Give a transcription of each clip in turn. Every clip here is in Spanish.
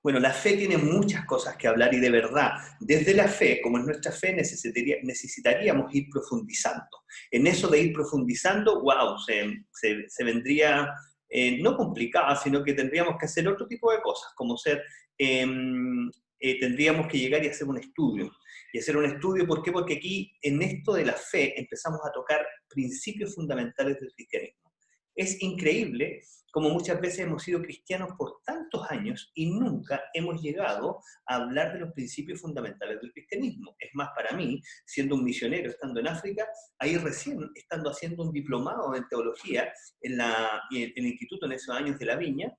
Bueno, la fe tiene muchas cosas que hablar y de verdad, desde la fe, como es nuestra fe, necesitaríamos ir profundizando. En eso de ir profundizando, wow, se vendría no complicada, sino que tendríamos que hacer otro tipo de cosas, como tendríamos que llegar y hacer un estudio. Y hacer un estudio, ¿por qué? Porque aquí, en esto de la fe, empezamos a tocar principios fundamentales del cristianismo. Es increíble como muchas veces hemos sido cristianos por tantos años y nunca hemos llegado a hablar de los principios fundamentales del cristianismo. Es más, para mí, siendo un misionero, estando en África, ahí recién, estando haciendo un diplomado en teología en el instituto en esos años de la Viña,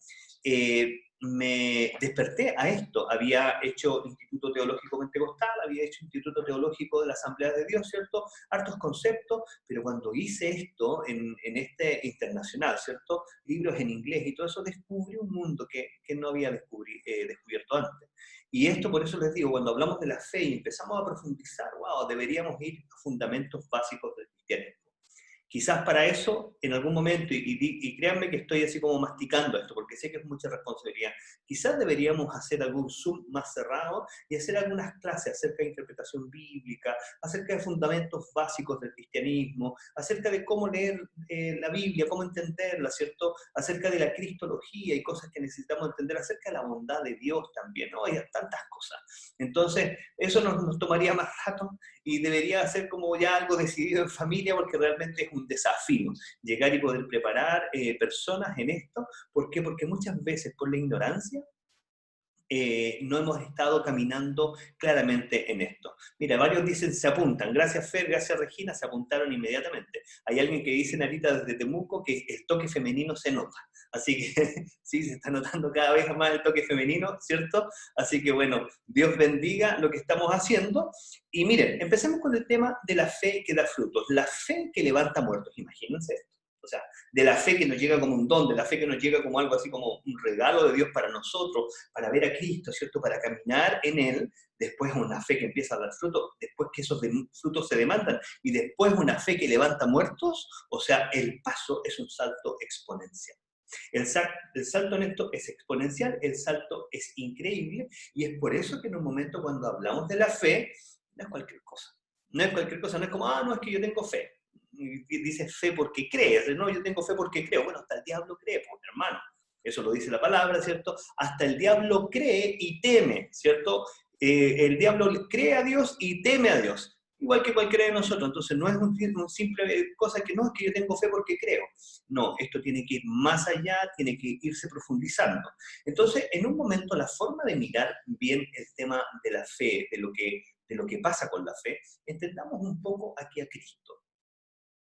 me desperté a esto. Había hecho Instituto Teológico Pentecostal, había hecho Instituto Teológico de la Asamblea de Dios, ¿cierto? Hartos conceptos, pero cuando hice esto en este internacional, ¿cierto? Libros en inglés y todo eso, descubrí un mundo que no había descubierto antes. Y esto, por eso les digo, cuando hablamos de la fe y empezamos a profundizar, wow, deberíamos ir a fundamentos básicos del cristianismo. Quizás para eso, en algún momento, y créanme que estoy así como masticando esto, porque sé que es mucha responsabilidad, quizás deberíamos hacer algún Zoom más cerrado y hacer algunas clases acerca de interpretación bíblica, acerca de fundamentos básicos del cristianismo, acerca de cómo leer la Biblia, cómo entenderla, ¿cierto? Acerca de la cristología y cosas que necesitamos entender, acerca de la bondad de Dios también, ¿no? Hay tantas cosas. Entonces, eso nos tomaría más rato y debería ser como ya algo decidido en familia, porque realmente es un desafío llegar y poder preparar personas en esto. ¿Por qué? Porque muchas veces por la ignorancia no hemos estado caminando claramente en esto. Mira, varios dicen, se apuntan. Gracias Fer, gracias Regina, se apuntaron inmediatamente. Hay alguien que dice, Narita, desde Temuco, que el toque femenino se nota. Así que sí, se está notando cada vez más el toque femenino, ¿cierto? Así que bueno, Dios bendiga lo que estamos haciendo. Y miren, empecemos con el tema de la fe que da frutos. La fe que levanta muertos, imagínense esto. O sea, de la fe que nos llega como un don, de la fe que nos llega como algo así como un regalo de Dios para nosotros, para ver a Cristo, ¿cierto? Para caminar en Él, después una fe que empieza a dar fruto, después que esos frutos se demandan, y después una fe que levanta muertos, o sea, el paso es un salto exponencial. El salto en esto es exponencial, el salto es increíble, y es por eso que en un momento cuando hablamos de la fe, no es cualquier cosa. No es cualquier cosa, no es como, no, es que yo tengo fe. Dices fe porque crees, no, yo tengo fe porque creo. Bueno, hasta el diablo cree, pues, hermano. Eso lo dice la palabra, ¿cierto? Hasta el diablo cree y teme, ¿cierto? El diablo cree a Dios y teme a Dios, igual que cualquiera de nosotros. Entonces no es un simple cosa que no, es que yo tengo fe porque creo. No, esto tiene que ir más allá, tiene que irse profundizando. Entonces, en un momento, la forma de mirar bien el tema de la fe, de lo que pasa con la fe, entendamos un poco aquí a Cristo.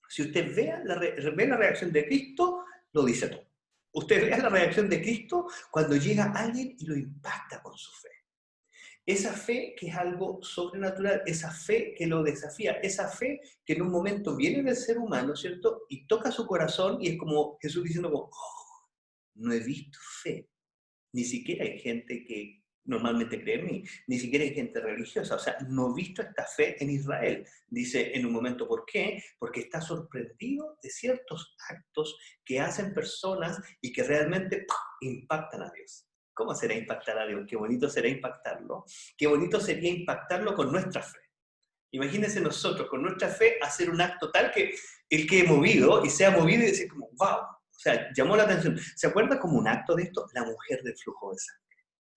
Si usted ve la reacción de Cristo, lo dice todo. Usted vea la reacción de Cristo cuando llega alguien y lo impacta con su fe. Esa fe que es algo sobrenatural, esa fe que lo desafía, esa fe que en un momento viene del ser humano, ¿cierto? Y toca su corazón y es como Jesús diciendo, como, oh, no he visto fe. Ni siquiera hay gente que normalmente cree en mí, ni siquiera hay gente religiosa. O sea, no he visto esta fe en Israel. Dice en un momento, ¿por qué? Porque está sorprendido de ciertos actos que hacen personas y que realmente impactan a Dios. ¿Cómo será impactar a Dios? Qué bonito será impactarlo. Qué bonito sería impactarlo con nuestra fe. Imagínense nosotros con nuestra fe hacer un acto tal que el que he movido y sea movido y decir como, wow, o sea, llamó la atención. ¿Se acuerda como un acto de esto? La mujer del flujo de sangre.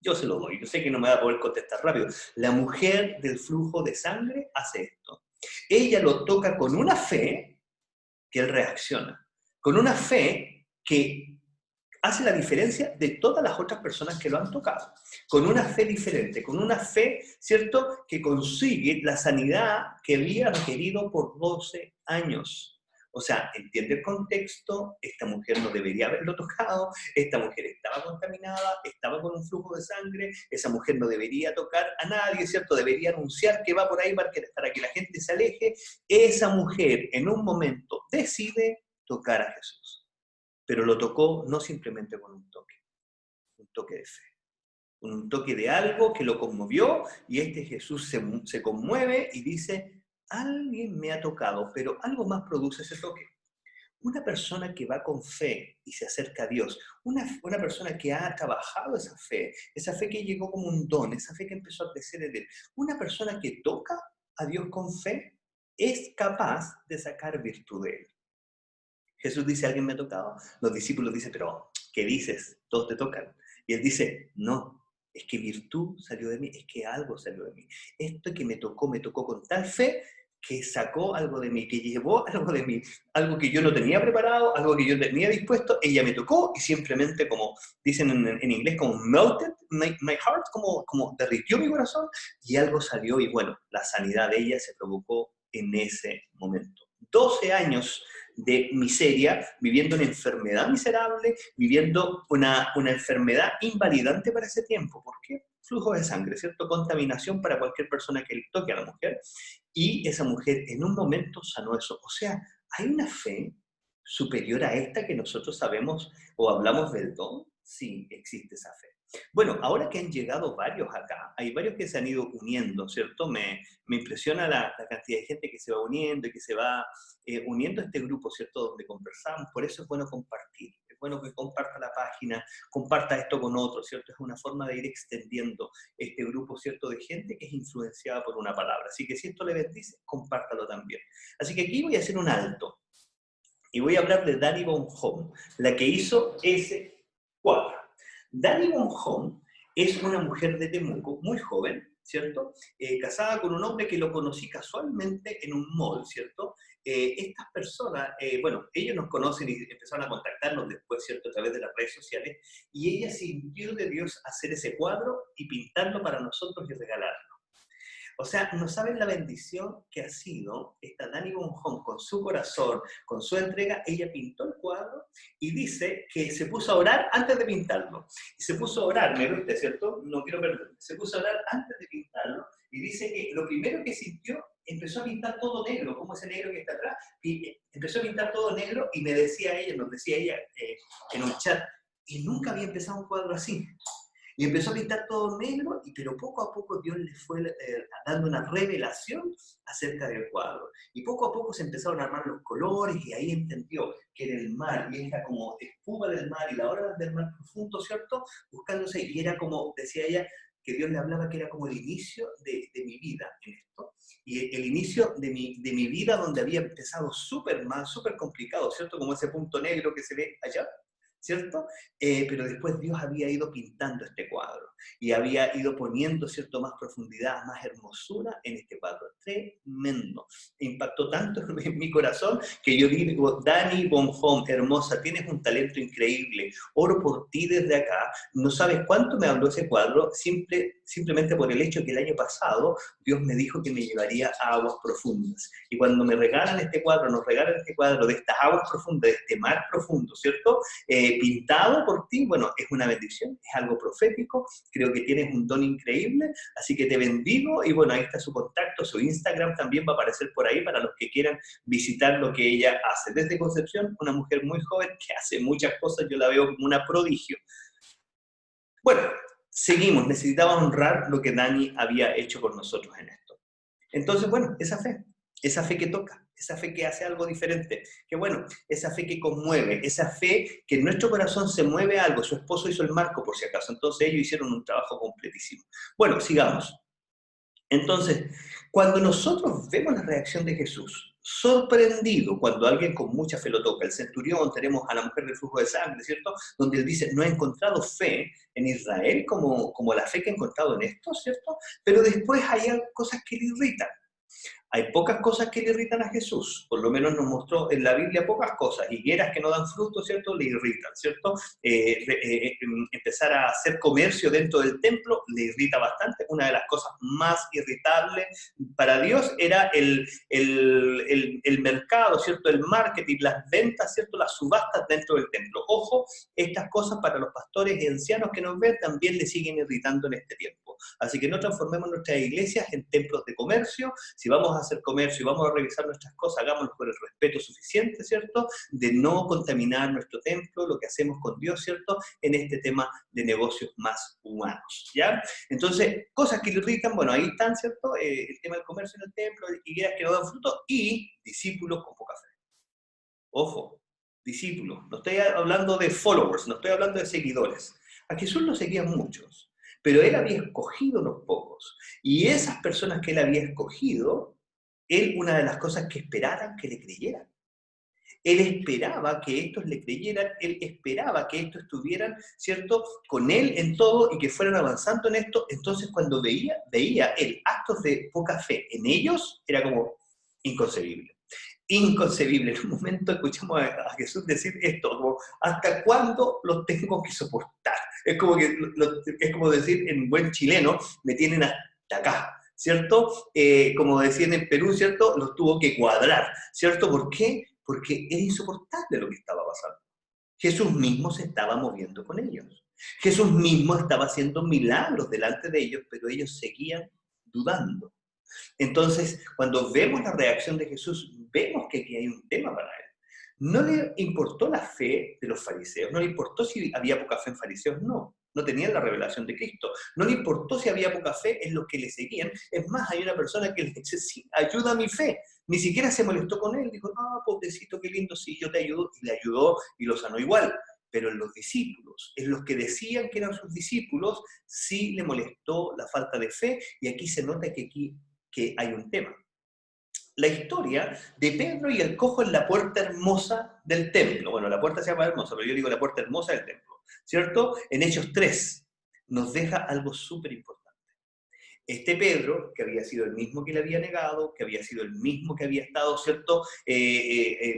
Yo se lo doy, yo sé que no me va a poder contestar rápido. La mujer del flujo de sangre hace esto. Ella lo toca con una fe que él reacciona, con una fe que hace la diferencia de todas las otras personas que lo han tocado, con una fe diferente, con una fe, ¿cierto?, que consigue la sanidad que había requerido por 12 años. O sea, entiende el contexto, esta mujer no debería haberlo tocado, esta mujer estaba contaminada, estaba con un flujo de sangre, esa mujer no debería tocar a nadie, ¿cierto? Debería anunciar que va por ahí para que la gente se aleje. Esa mujer en un momento decide tocar a Jesús, pero lo tocó no simplemente con un toque de fe, un toque de algo que lo conmovió, y Jesús se conmueve y dice, alguien me ha tocado, pero algo más produce ese toque. Una persona que va con fe y se acerca a Dios, una persona que ha trabajado esa fe que llegó como un don, esa fe que empezó a crecer en él, una persona que toca a Dios con fe es capaz de sacar virtud de él. Jesús dice, ¿alguien me ha tocado? Los discípulos dicen, pero ¿qué dices? Todos te tocan. Y él dice, no, es que virtud salió de mí, es que algo salió de mí. Esto que me tocó con tal fe que sacó algo de mí, que llevó algo de mí, algo que yo no tenía preparado, algo que yo tenía dispuesto, ella me tocó y simplemente, como dicen en inglés, como melted my heart, como derritió mi corazón y algo salió y bueno, la sanidad de ella se provocó en ese momento. 12 años de miseria, viviendo una enfermedad miserable, viviendo una enfermedad invalidante para ese tiempo. ¿Por qué? Flujo de sangre, ¿cierto? Contaminación para cualquier persona que toque a la mujer. Y esa mujer en un momento sanó eso. O sea, hay una fe superior a esta que nosotros sabemos o hablamos del don. Sí, existe esa fe. Bueno, ahora que han llegado varios acá, hay varios que se han ido uniendo, ¿cierto? Me impresiona la cantidad de gente que se va uniendo y que se va uniendo a este grupo, ¿cierto? Donde conversamos. Por eso es bueno compartir. Es bueno que comparta la página, comparta esto con otros, ¿cierto? Es una forma de ir extendiendo este grupo, ¿cierto? De gente que es influenciada por una palabra. Así que si esto le bendice, compártalo también. Así que aquí voy a hacer un alto y voy a hablar de Dani Bonhomme, la que hizo ese cuadro. Dani Bonhomme es una mujer de Temuco, muy joven, ¿cierto? Casada con un hombre que lo conocí casualmente en un mall, ¿cierto? Estas personas, bueno, ellos nos conocen y empezaron a contactarnos después, ¿cierto? A través de las redes sociales, y ella sintió de Dios hacer ese cuadro y pintarlo para nosotros y regalarlo. O sea, no saben la bendición que ha sido esta Dani Bonhomme con su corazón, con su entrega. Ella pintó el cuadro y dice que se puso a orar antes de pintarlo. Y se puso a orar, me viste, ¿cierto? No quiero perderme. Se puso a orar antes de pintarlo y dice que lo primero que sintió, empezó a pintar todo negro, como ese negro que está atrás, y empezó a pintar todo negro y me decía ella, nos decía ella en un chat, y nunca había empezado un cuadro así. Y empezó a pintar todo negro, pero poco a poco Dios le fue dando una revelación acerca del cuadro. Y poco a poco se empezaron a armar los colores y ahí entendió que era el mar, y esta como espuma del mar y la ola del mar profundo, ¿cierto? Buscándose, y era como, decía ella, que Dios le hablaba que era como el inicio de mi vida en esto. Y el inicio de mi vida donde había empezado súper mal, súper complicado, ¿cierto? Como ese punto negro que se ve allá, ¿cierto? Pero después Dios había ido pintando este cuadro y había ido poniendo, ¿cierto?, más profundidad, más hermosura en este cuadro. Tremendo. Impactó tanto en mi corazón que yo digo, Dani Bonhomme, hermosa, tienes un talento increíble, oro por ti desde acá. No sabes cuánto me habló ese cuadro, simplemente por el hecho que el año pasado Dios me dijo que me llevaría a aguas profundas. Y cuando me regalan este cuadro, nos regalan este cuadro de estas aguas profundas, de este mar profundo, ¿cierto? Pintado por ti, bueno, es una bendición, es algo profético, creo que tienes un don increíble, así que te bendigo y bueno, ahí está su contacto, su Instagram también va a aparecer por ahí para los que quieran visitar lo que ella hace. Desde Concepción, una mujer muy joven que hace muchas cosas, yo la veo como una prodigio. Bueno, seguimos, necesitaba honrar lo que Dani había hecho por nosotros en esto. Entonces, bueno, esa fe que toca, esa fe que hace algo diferente, que bueno, esa fe que conmueve, esa fe que en nuestro corazón se mueve algo. Su esposo hizo el marco por si acaso, entonces ellos hicieron un trabajo completísimo. Bueno, sigamos. Entonces, cuando nosotros vemos la reacción de Jesús, sorprendido cuando alguien con mucha fe lo toca, el centurión, tenemos a la mujer del flujo de sangre, ¿cierto? Donde él dice, no he encontrado fe en Israel como la fe que he encontrado en esto, ¿cierto? Pero después hay cosas que le irritan. Hay pocas cosas que le irritan a Jesús, por lo menos nos mostró en la Biblia pocas cosas. Higueras que no dan fruto, ¿cierto? Le irritan, ¿cierto? Empezar a hacer comercio dentro del templo le irrita bastante. Una de las cosas más irritables para Dios era el mercado, ¿cierto? El marketing, las ventas, ¿cierto? Las subastas dentro del templo. Ojo, estas cosas para los pastores y ancianos que nos ven también le siguen irritando en este tiempo. Así que no transformemos nuestras iglesias en templos de comercio. Si vamos a hacer comercio y vamos a revisar nuestras cosas, hagámoslo con el respeto suficiente, ¿cierto? De no contaminar nuestro templo, lo que hacemos con Dios, ¿cierto? En este tema de negocios más humanos, ¿ya? Entonces, cosas que le irritan, bueno, ahí están, ¿cierto? El tema del comercio en el templo, higueras que no dan fruto y discípulos con poca fe. Ojo, discípulos, no estoy hablando de followers, no estoy hablando de seguidores. A Jesús lo seguían muchos, pero él había escogido unos pocos. Y esas personas que él había escogido, él una de las cosas que esperaran que le creyeran. Él esperaba que estos le creyeran, él esperaba que estos estuvieran, ¿cierto?, con él en todo y que fueran avanzando en esto. Entonces, cuando veía él actos de poca fe en ellos, era como inconcebible. Inconcebible. En un momento escuchamos a Jesús decir esto, como, ¿hasta cuándo los tengo que soportar? Es como, es como decir en buen chileno, me tienen hasta acá. ¿Cierto? Como decían en Perú, ¿cierto? Los tuvo que cuadrar, ¿cierto? ¿Por qué? Porque era insoportable lo que estaba pasando. Jesús mismo se estaba moviendo con ellos. Jesús mismo estaba haciendo milagros delante de ellos, pero ellos seguían dudando. Entonces, cuando vemos la reacción de Jesús, vemos que aquí hay un tema para él. No le importó la fe de los fariseos, no le importó si había poca fe en fariseos, no. No tenían la revelación de Cristo. No le importó si había poca fe en los que le seguían. Es más, hay una persona que le dice, sí, ayuda a mi fe. Ni siquiera se molestó con él. Dijo, ah, pobrecito, qué lindo, sí, yo te ayudo. Y le ayudó y lo sanó igual. Pero en los discípulos, en los que decían que eran sus discípulos, sí le molestó la falta de fe. Y aquí se nota que hay un tema. La historia de Pedro y el cojo en la puerta hermosa del templo. Bueno, la puerta se llama hermosa, pero yo digo la puerta hermosa del templo, ¿cierto? En Hechos 3 nos deja algo súper importante. Este Pedro, que había sido el mismo que le había negado, que había sido el mismo que había estado, ¿cierto?,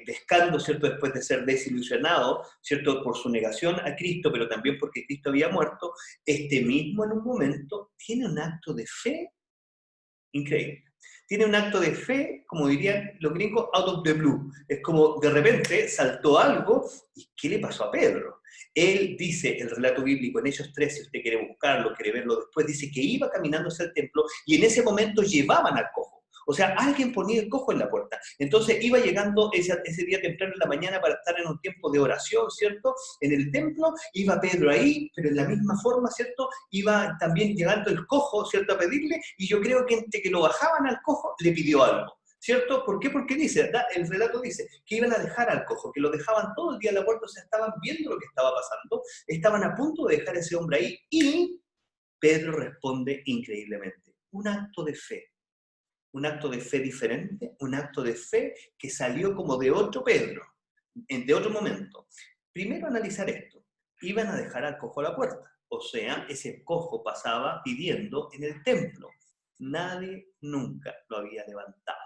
pescando, ¿cierto?, después de ser desilusionado, ¿cierto?, por su negación a Cristo, pero también porque Cristo había muerto, este mismo en un momento tiene un acto de fe increíble. Tiene un acto de fe, como dirían los gringos, out of the blue. Es como de repente saltó algo, ¿y qué le pasó a Pedro? Él dice, el relato bíblico en Hechos 3, si usted quiere buscarlo, quiere verlo después, dice que iba caminando hacia el templo y en ese momento llevaban al cojo. O sea, alguien ponía el cojo en la puerta. Entonces iba llegando ese día temprano en la mañana para estar en un tiempo de oración, ¿cierto? En el templo, iba Pedro ahí, pero en la misma forma, ¿cierto? Iba también llegando el cojo, ¿cierto? A pedirle, y yo creo que entre que lo bajaban al cojo, le pidió algo. ¿Cierto? ¿Por qué? Porque dice, el relato dice que iban a dejar al cojo, que lo dejaban todo el día en la puerta, o sea, estaban viendo lo que estaba pasando, estaban a punto de dejar a ese hombre ahí, y Pedro responde increíblemente. Un acto de fe diferente, un acto de fe que salió como de otro Pedro, de otro momento. Primero analizar esto. Iban a dejar al cojo a la puerta. O sea, ese cojo pasaba pidiendo en el templo. Nadie nunca lo había levantado.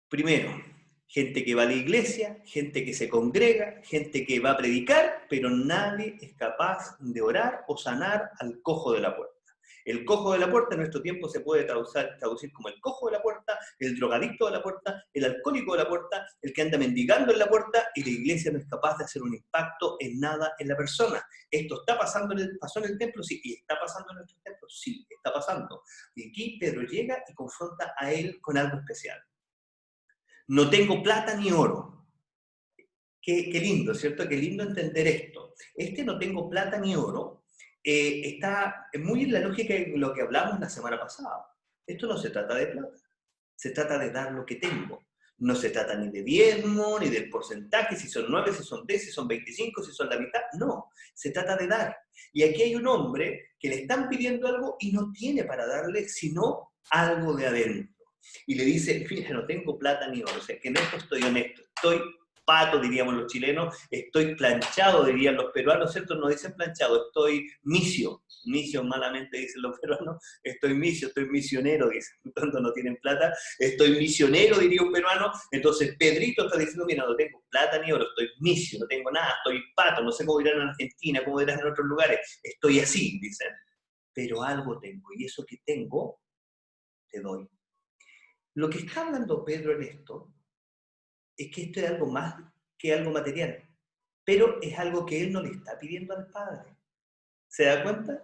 Primero, gente que va a la iglesia, gente que se congrega, gente que va a predicar, pero nadie es capaz de orar o sanar al cojo de la puerta. El cojo de la puerta en nuestro tiempo se puede traducir como el cojo de la puerta, el drogadicto de la puerta, el alcohólico de la puerta, el que anda mendigando en la puerta, y la iglesia no es capaz de hacer un impacto en nada en la persona. ¿Esto está pasando pasó en el templo? Sí. ¿Y está pasando en nuestros templos? Sí, está pasando. Y aquí Pedro llega y confronta a él con algo especial. No tengo plata ni oro. Qué lindo, ¿cierto? Qué lindo entender esto. Este no tengo plata ni oro está muy en la lógica de lo que hablamos la semana pasada. Esto no se trata de plata, se trata de dar lo que tengo. No se trata ni de diezmo, ni del porcentaje, si son 9, si son 10, si son 25, si son la mitad. No, se trata de dar. Y aquí hay un hombre que le están pidiendo algo y no tiene para darle sino algo de adentro. Y le dice, mira, no tengo plata ni oro, o sea, que en esto estoy honesto, estoy pato, diríamos los chilenos, estoy planchado, dirían los peruanos, ¿cierto? No dicen planchado, estoy misio malamente dicen los peruanos, estoy misionero, dicen, cuando no tienen plata, estoy misionero, diría un peruano. Entonces Pedrito está diciendo, mira, no tengo plata ni oro, estoy misio, no tengo nada, estoy pato, no sé cómo dirán en Argentina, cómo dirán en otros lugares, estoy así, dicen, pero algo tengo, y eso que tengo, te doy. Lo que está hablando Pedro en esto es que esto es algo más que algo material, pero es algo que él no le está pidiendo al Padre. ¿Se da cuenta?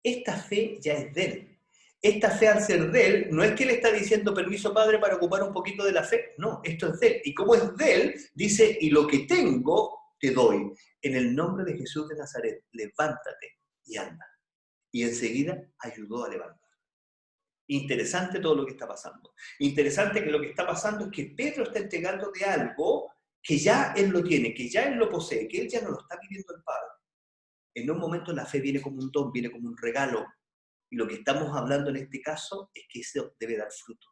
Esta fe ya es de él. Esta fe al ser de él, no es que le está diciendo permiso Padre para ocupar un poquito de la fe, no, esto es de él. Y como es de él, dice, y lo que tengo te doy. En el nombre de Jesús de Nazaret, levántate y anda. Y enseguida ayudó a levantar. Interesante todo lo que está pasando. Interesante que lo que está pasando es que Pedro está entregando de algo que ya Él lo tiene, que ya Él lo posee, que Él ya no lo está pidiendo al Padre. En un momento la fe viene como un don, viene como un regalo. Y lo que estamos hablando en este caso es que eso debe dar fruto.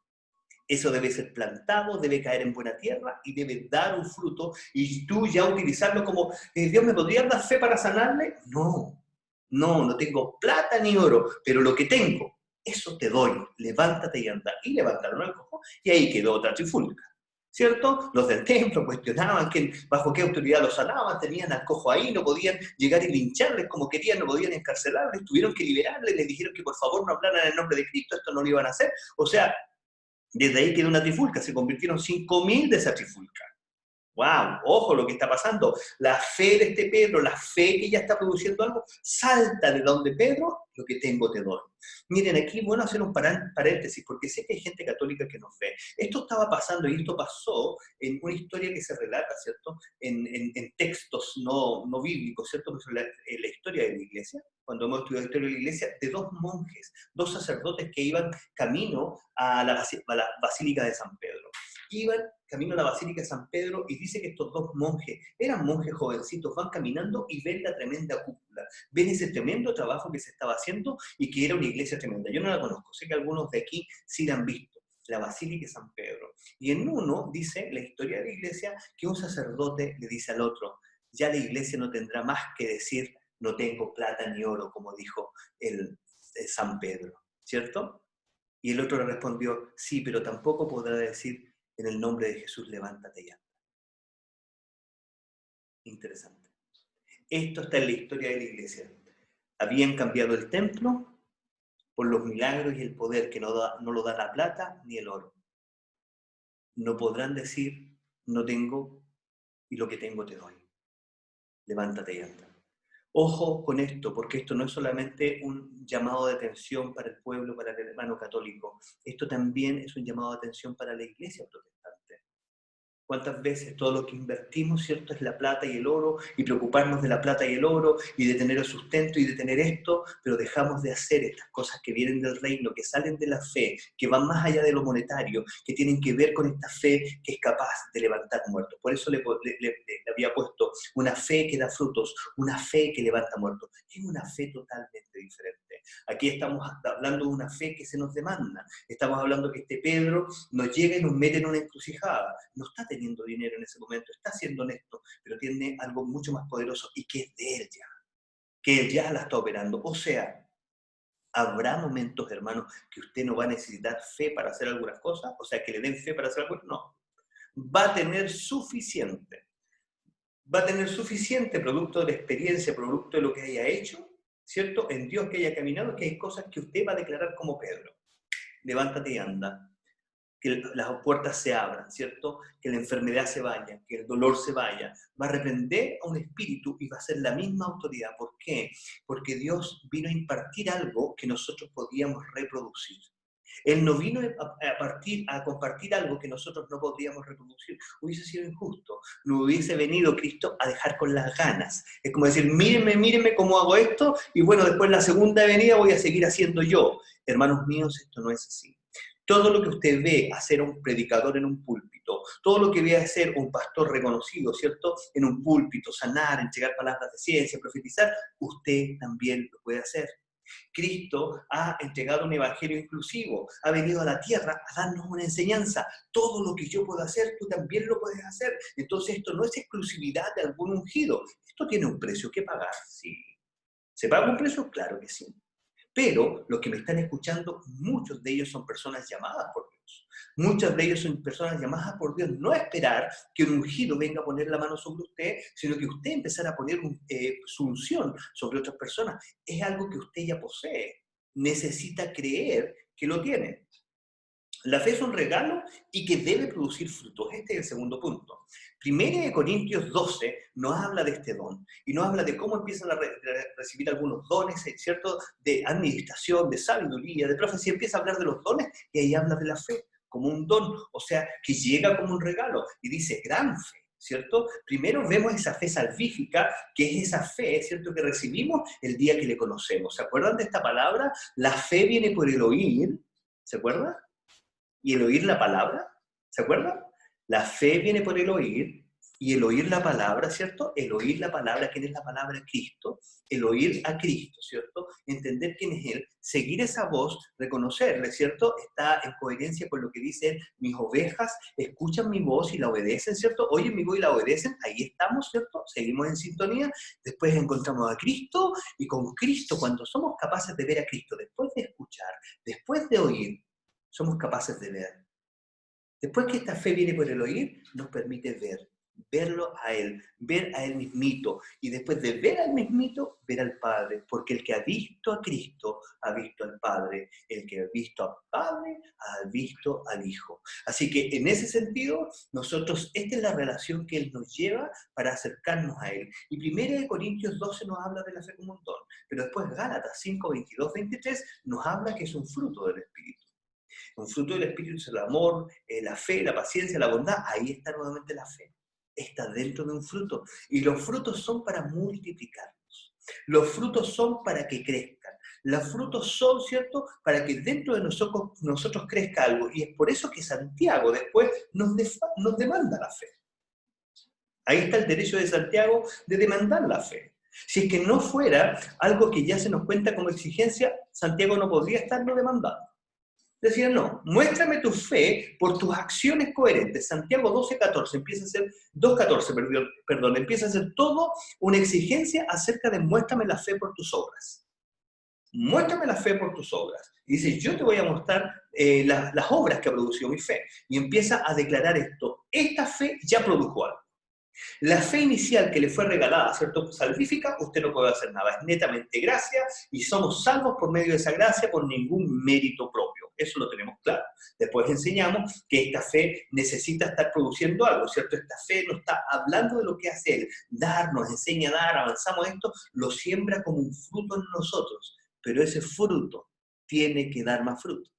Eso debe ser plantado, debe caer en buena tierra y debe dar un fruto. Y tú ya utilizarlo como, Dios, ¿me podría dar fe para sanarle? No, no tengo plata ni oro, pero lo que tengo, eso te doy. Levántate y anda. Y levantaron al cojo y ahí quedó otra trifulca. ¿Cierto? Los del templo cuestionaban bajo qué autoridad los sanaban, tenían al cojo ahí, no podían llegar y lincharles como querían, no podían encarcelarles, tuvieron que liberarles, les dijeron que por favor no hablaran en el nombre de Cristo, esto no lo iban a hacer. O sea, desde ahí quedó una trifulca, se convirtieron 5.000 de esa trifulca. ¡Wow! Ojo lo que está pasando. La fe de este Pedro, la fe que ya está produciendo algo, salta de donde Pedro, lo que tengo te doy. Miren, aquí bueno hacer un paréntesis, porque sé que hay gente católica que nos ve. Esto estaba pasando y esto pasó en una historia que se relata, ¿cierto? En textos no bíblicos, ¿cierto? En la historia de la iglesia, cuando hemos estudiado la historia de la iglesia, de dos monjes, dos sacerdotes que iban camino a la Basílica de San Pedro. Iban camino a la Basílica de San Pedro y dice que estos dos monjes, eran monjes jovencitos, van caminando y ven la tremenda cúpula, ven ese tremendo trabajo que se estaba haciendo y que era una iglesia tremenda. Yo no la conozco, sé que algunos de aquí sí la han visto, la Basílica de San Pedro. Y en uno dice la historia de la iglesia que un sacerdote le dice al otro, ya la iglesia no tendrá más que decir, no tengo plata ni oro, como dijo el San Pedro, ¿cierto? Y el otro le respondió, sí, pero tampoco podrá decir, en el nombre de Jesús, levántate y anda. Interesante. Esto está en la historia de la iglesia. Habían cambiado el templo por los milagros y el poder que no lo da la plata ni el oro. No podrán decir, no tengo y lo que tengo te doy. Levántate y anda. Ojo con esto, porque esto no es solamente un llamado de atención para el pueblo, para el hermano católico. Esto también es un llamado de atención para la iglesia protestante. ¿Cuántas veces todo lo que invertimos, cierto, es la plata y el oro, y preocuparnos de la plata y el oro, y de tener el sustento y de tener esto, pero dejamos de hacer estas cosas que vienen del reino, que salen de la fe, que van más allá de lo monetario, que tienen que ver con esta fe que es capaz de levantar muertos? Por eso le había puesto una fe que da frutos, una fe que levanta muertos. Es una fe totalmente diferente. Aquí estamos hablando de una fe que se nos demanda. Estamos hablando que este Pedro nos llega y nos mete en una encrucijada. No está teniendo dinero en ese momento, está siendo honesto, pero tiene algo mucho más poderoso y que es de él ya, que él ya la está operando. O sea, habrá momentos, hermanos, que usted no va a necesitar fe para hacer algunas cosas, o sea, que le den fe para hacer algo, no. Va a tener suficiente. Va a tener suficiente producto de la experiencia, producto de lo que haya hecho, ¿cierto? En Dios que haya caminado, que hay cosas que usted va a declarar como Pedro. Levántate y anda. Que las puertas se abran, ¿cierto? Que la enfermedad se vaya, que el dolor se vaya. Va a reprender a un espíritu y va a ser la misma autoridad. ¿Por qué? Porque Dios vino a impartir algo que nosotros podíamos reproducir. Él no vino a compartir algo que nosotros no podríamos reproducir. Hubiese sido injusto. No hubiese venido Cristo a dejar con las ganas. Es como decir, mírenme cómo hago esto y bueno, después en la segunda venida voy a seguir haciendo yo. Hermanos míos, esto no es así. Todo lo que usted ve hacer un predicador en un púlpito, todo lo que ve hacer un pastor reconocido, ¿cierto? En un púlpito, sanar, entregar palabras de ciencia, profetizar, usted también lo puede hacer. Cristo ha entregado un evangelio inclusivo, ha venido a la tierra a darnos una enseñanza. Todo lo que yo puedo hacer, tú también lo puedes hacer. Entonces esto no es exclusividad de algún ungido. Esto tiene un precio que pagar, sí. ¿Se paga un precio? Claro que sí. Pero los que me están escuchando, muchos de ellos son personas llamadas por Dios. Muchas de ellos son personas llamadas por Dios. No esperar que un ungido venga a poner la mano sobre usted, sino que usted empezara a poner su unción sobre otras personas. Es algo que usted ya posee. Necesita creer que lo tiene. La fe es un regalo y que debe producir frutos. Este es el segundo punto. Primera de Corintios 12 nos habla de este don y nos habla de cómo empiezan a recibir algunos dones, ¿cierto? De administración, de sabiduría, de profecía. Empieza a hablar de los dones y ahí habla de la fe como un don, o sea, que llega como un regalo y dice gran fe, ¿cierto? Primero vemos esa fe salvífica, que es esa fe, ¿cierto?, que recibimos el día que le conocemos. ¿Se acuerdan de esta palabra? La fe viene por el oír, ¿se acuerdan? Y el oír la palabra, ¿se acuerdan? La fe viene por el oír Y el oír la palabra, ¿cierto? El oír la palabra, ¿quién es la palabra? Cristo. El oír a Cristo, ¿cierto? Entender quién es Él, seguir esa voz, reconocerle, ¿cierto? Está en coherencia con lo que dice Él. Mis ovejas escuchan mi voz y la obedecen, ¿cierto? Oyen mi voz y la obedecen. Ahí estamos, ¿cierto? Seguimos en sintonía. Después encontramos a Cristo y con Cristo, cuando somos capaces de ver a Cristo, después de escuchar, después de oír, somos capaces de ver. Después que esta fe viene por el oír, nos permite verlo a ver a Él mismito, y después de ver al mismito, ver al Padre, porque el que ha visto a Cristo, ha visto al Padre, el que ha visto al Padre, ha visto al Hijo. Así que en ese sentido, nosotros, esta es la relación que Él nos lleva para acercarnos a Él. Y 1 Corintios 12 nos habla de la fe como un don, pero después Gálatas 5, 22, 23 nos habla que es un fruto del Espíritu. Un fruto del Espíritu es el amor, la fe, la paciencia, la bondad. Ahí está nuevamente la fe. Está dentro de un fruto. Y los frutos son para multiplicarnos. Los frutos son para que crezcan. Los frutos son, ¿cierto?, para que dentro de nosotros crezca algo. Y es por eso que Santiago después nos demanda la fe. Ahí está el derecho de Santiago de demandar la fe. Si es que no fuera algo que ya se nos cuenta como exigencia, Santiago no podría estarlo demandando. Decía, no, muéstrame tu fe por tus acciones coherentes. Santiago 12:14, empieza a ser, 2:14, perdón, empieza a ser todo una exigencia acerca de muéstrame la fe por tus obras. Muéstrame la fe por tus obras. Y dice, yo te voy a mostrar las obras que ha producido mi fe. Y empieza a declarar esto. Esta fe ya produjo algo. La fe inicial que le fue regalada, ¿cierto?, salvífica, usted no puede hacer nada, es netamente gracia y somos salvos por medio de esa gracia por ningún mérito propio. Eso lo tenemos claro. Después enseñamos que esta fe necesita estar produciendo algo, ¿cierto? Esta fe no está hablando de lo que hace Él, nos enseña a dar, avanzamos esto, lo siembra como un fruto en nosotros, pero ese fruto tiene que dar más fruto.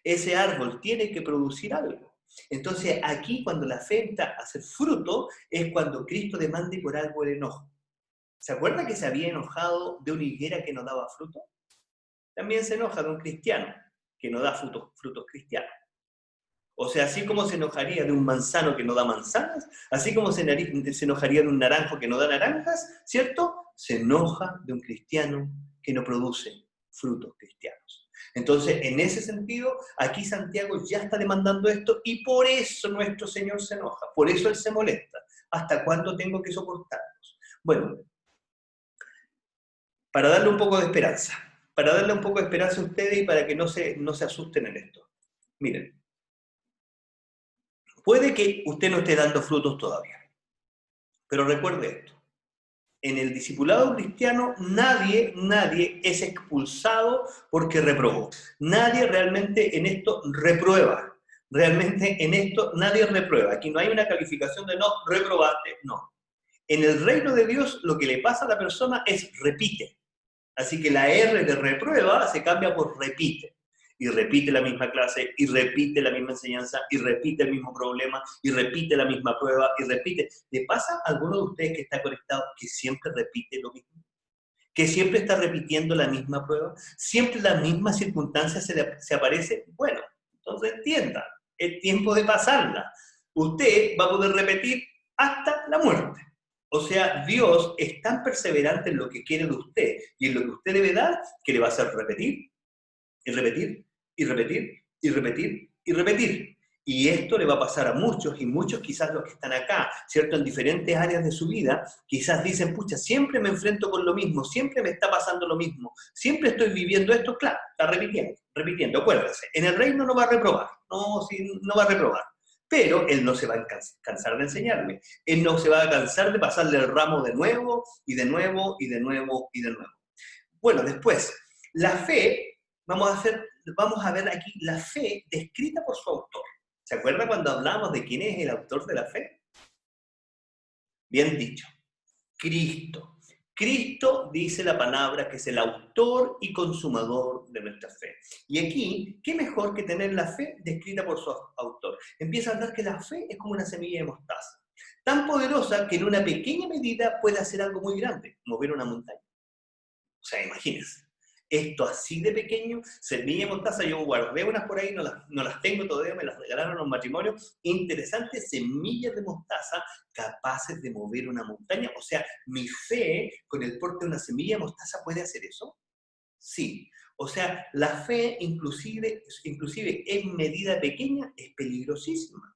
Ese árbol tiene que producir algo. Entonces, aquí cuando la fe entra a hacer fruto, es cuando Cristo demande por algo el enojo. ¿Se acuerda que se había enojado de una higuera que no daba fruto? También se enoja de un cristiano que no da frutos cristianos. O sea, así como se enojaría de un manzano que no da manzanas, así como se enojaría de un naranjo que no da naranjas, ¿cierto? Se enoja de un cristiano que no produce frutos cristianos. Entonces, en ese sentido, aquí Santiago ya está demandando esto y por eso nuestro Señor se enoja, por eso Él se molesta. ¿Hasta cuándo tengo que soportarlos? Bueno, para darle un poco de esperanza, a ustedes y para que no se asusten en esto. Miren, puede que usted no esté dando frutos todavía, pero recuerde esto. En el discipulado cristiano nadie es expulsado porque reprobó. Nadie realmente en esto reprueba. Realmente en esto nadie reprueba. Aquí no hay una calificación de no, reprobaste, no. En el reino de Dios lo que le pasa a la persona es repite. Así que la R de reprueba se cambia por repite. Y repite la misma clase, y repite la misma enseñanza, y repite el mismo problema, y repite la misma prueba, y repite. ¿Le pasa a alguno de ustedes que está conectado que siempre repite lo mismo? ¿Que siempre está repitiendo la misma prueba? ¿Siempre la misma circunstancia se aparece? Bueno, entonces entienda, es tiempo de pasarla. Usted va a poder repetir hasta la muerte. O sea, Dios es tan perseverante en lo que quiere de usted y en lo que usted debe dar, que le va a hacer repetir, y repetir, y repetir, y repetir, y repetir. Y esto le va a pasar a muchos, y muchos quizás los que están acá, ¿cierto? En diferentes áreas de su vida, quizás dicen, pucha, siempre me enfrento con lo mismo, siempre me está pasando lo mismo, siempre estoy viviendo esto, claro, está repitiendo, acuérdese, en el reino no va a reprobar, no va a reprobar. Pero Él no se va a cansar de enseñarle, Él no se va a cansar de pasarle el ramo de nuevo, y de nuevo, y de nuevo, y de nuevo. Bueno, después, la fe, vamos a ver aquí la fe descrita por su autor. ¿Se acuerda cuando hablamos de quién es el autor de la fe? Bien dicho, Cristo. Cristo dice la palabra que es el autor y consumador de nuestra fe. Y aquí, ¿qué mejor que tener la fe descrita por su autor? Empieza a hablar que la fe es como una semilla de mostaza, tan poderosa que en una pequeña medida puede hacer algo muy grande, mover una montaña. O sea, imagínense. Esto así de pequeño, semilla de mostaza, yo guardé unas por ahí, no las tengo todavía, me las regalaron los matrimonios. Interesantes semillas de mostaza capaces de mover una montaña. O sea, mi fe con el porte de una semilla de mostaza puede hacer eso. Sí. O sea, la fe inclusive en medida pequeña es peligrosísima.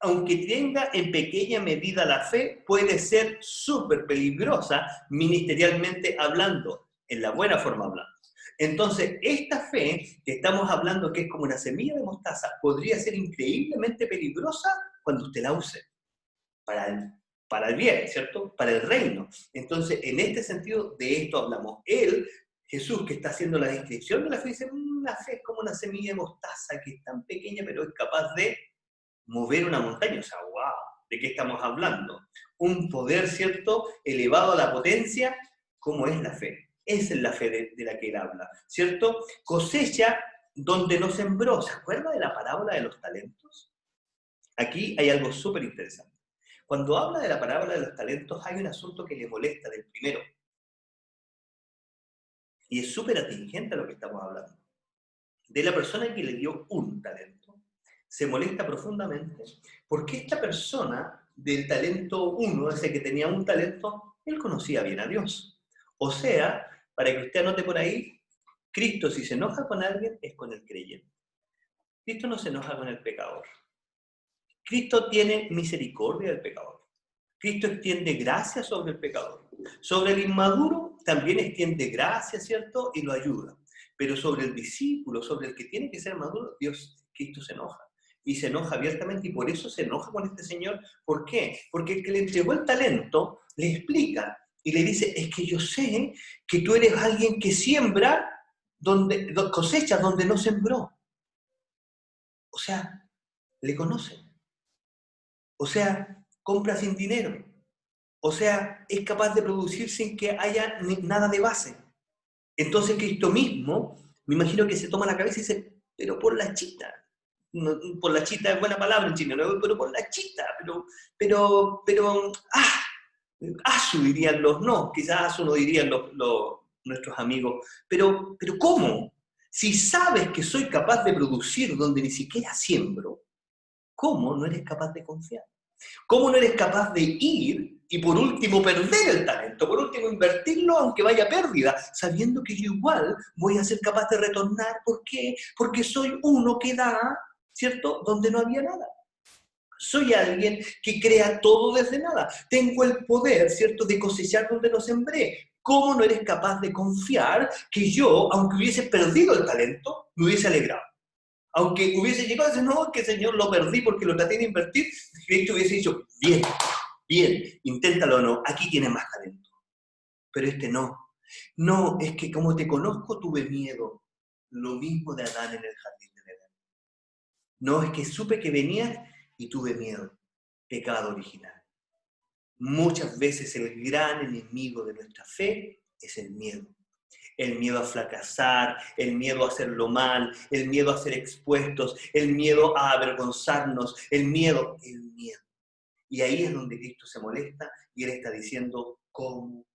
Aunque tenga en pequeña medida la fe, puede ser súper peligrosa ministerialmente hablando, en la buena forma hablando. Entonces, esta fe que estamos hablando, que es como una semilla de mostaza, podría ser increíblemente peligrosa cuando usted la use para el bien, ¿cierto? Para el reino. Entonces, en este sentido, de esto hablamos. Jesús, que está haciendo la descripción de la fe, dice, la fe es como una semilla de mostaza que es tan pequeña, pero es capaz de mover una montaña. O sea, wow, ¿de qué estamos hablando? Un poder, ¿cierto?, elevado a la potencia, ¿cómo es la fe? Esa es la fe de la que él habla, ¿cierto? Cosecha donde no sembró. ¿Se acuerda de la parábola de los talentos? Aquí hay algo súper interesante. Cuando habla de la parábola de los talentos, hay un asunto que le molesta del primero. Y es súper atingente a lo que estamos hablando. De la persona que le dio un talento. Se molesta profundamente porque esta persona del talento 1, ese que tenía un talento, él conocía bien a Dios. O sea, para que usted anote por ahí, Cristo, si se enoja con alguien, es con el creyente. Cristo no se enoja con el pecador. Cristo tiene misericordia del pecador. Cristo extiende gracia sobre el pecador. Sobre el inmaduro también extiende gracia, ¿cierto? Y lo ayuda. Pero sobre el discípulo, sobre el que tiene que ser maduro, Cristo se enoja. Y se enoja abiertamente y por eso se enoja con este señor. ¿Por qué? Porque el que le entregó el talento le explica y le dice, es que yo sé que tú eres alguien que siembra, donde cosecha donde no sembró. O sea, le conoce. O sea, compra sin dinero. O sea, es capaz de producir sin que haya nada de base. Entonces Cristo mismo, me imagino que se toma la cabeza y dice, pero por la chita. No, por la chita es buena palabra en Chile, ¿no? Pero por la chita, asu dirían los no, quizás asu no dirían nuestros amigos. Pero ¿cómo? Si sabes que soy capaz de producir donde ni siquiera siembro, ¿cómo no eres capaz de confiar? ¿Cómo no eres capaz de ir y por último perder el talento? Por último invertirlo aunque vaya a pérdida, sabiendo que yo igual voy a ser capaz de retornar. ¿Por qué? Porque soy uno que da, ¿cierto?, donde no había nada. Soy alguien que crea todo desde nada. Tengo el poder, ¿cierto?, de cosechar donde no sembré. ¿Cómo no eres capaz de confiar que yo, aunque hubiese perdido el talento, me hubiese alegrado? Aunque hubiese llegado a decir, no, que Señor, lo perdí porque lo traté de invertir, Cristo hubiese dicho, bien, bien, inténtalo o no, aquí tienes más talento. Pero este no. No, es que como te conozco tuve miedo. Lo mismo de Adán en el jardín del Edén. No, es que supe que venías y tuve miedo. Pecado original. Muchas veces el gran enemigo de nuestra fe es el miedo. El miedo a fracasar, el miedo a hacerlo mal, el miedo a ser expuestos, el miedo a avergonzarnos, el miedo. Y ahí es donde Cristo se molesta y Él está diciendo, ¿cómo?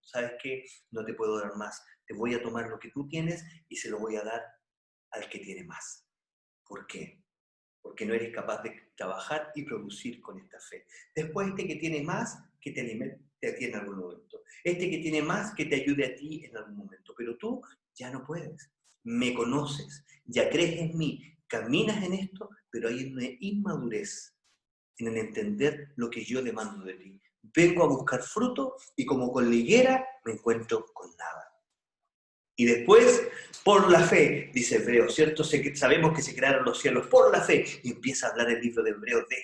¿Sabes qué? No te puedo dar más. Te voy a tomar lo que tú tienes y se lo voy a dar al que tiene más. ¿Por qué? Porque no eres capaz de trabajar y producir con esta fe. Después este que tiene más, que te alimente a ti en algún momento. Este que tiene más, que te ayude a ti en algún momento. Pero tú ya no puedes. Me conoces, ya crees en mí, caminas en esto, pero hay una inmadurez en el entender lo que yo demando de ti. Vengo a buscar fruto y como con la higuera me encuentro con nada. Y después, por la fe, dice Hebreos, ¿cierto? Sabemos que se crearon los cielos por la fe. Y empieza a hablar el libro de Hebreos de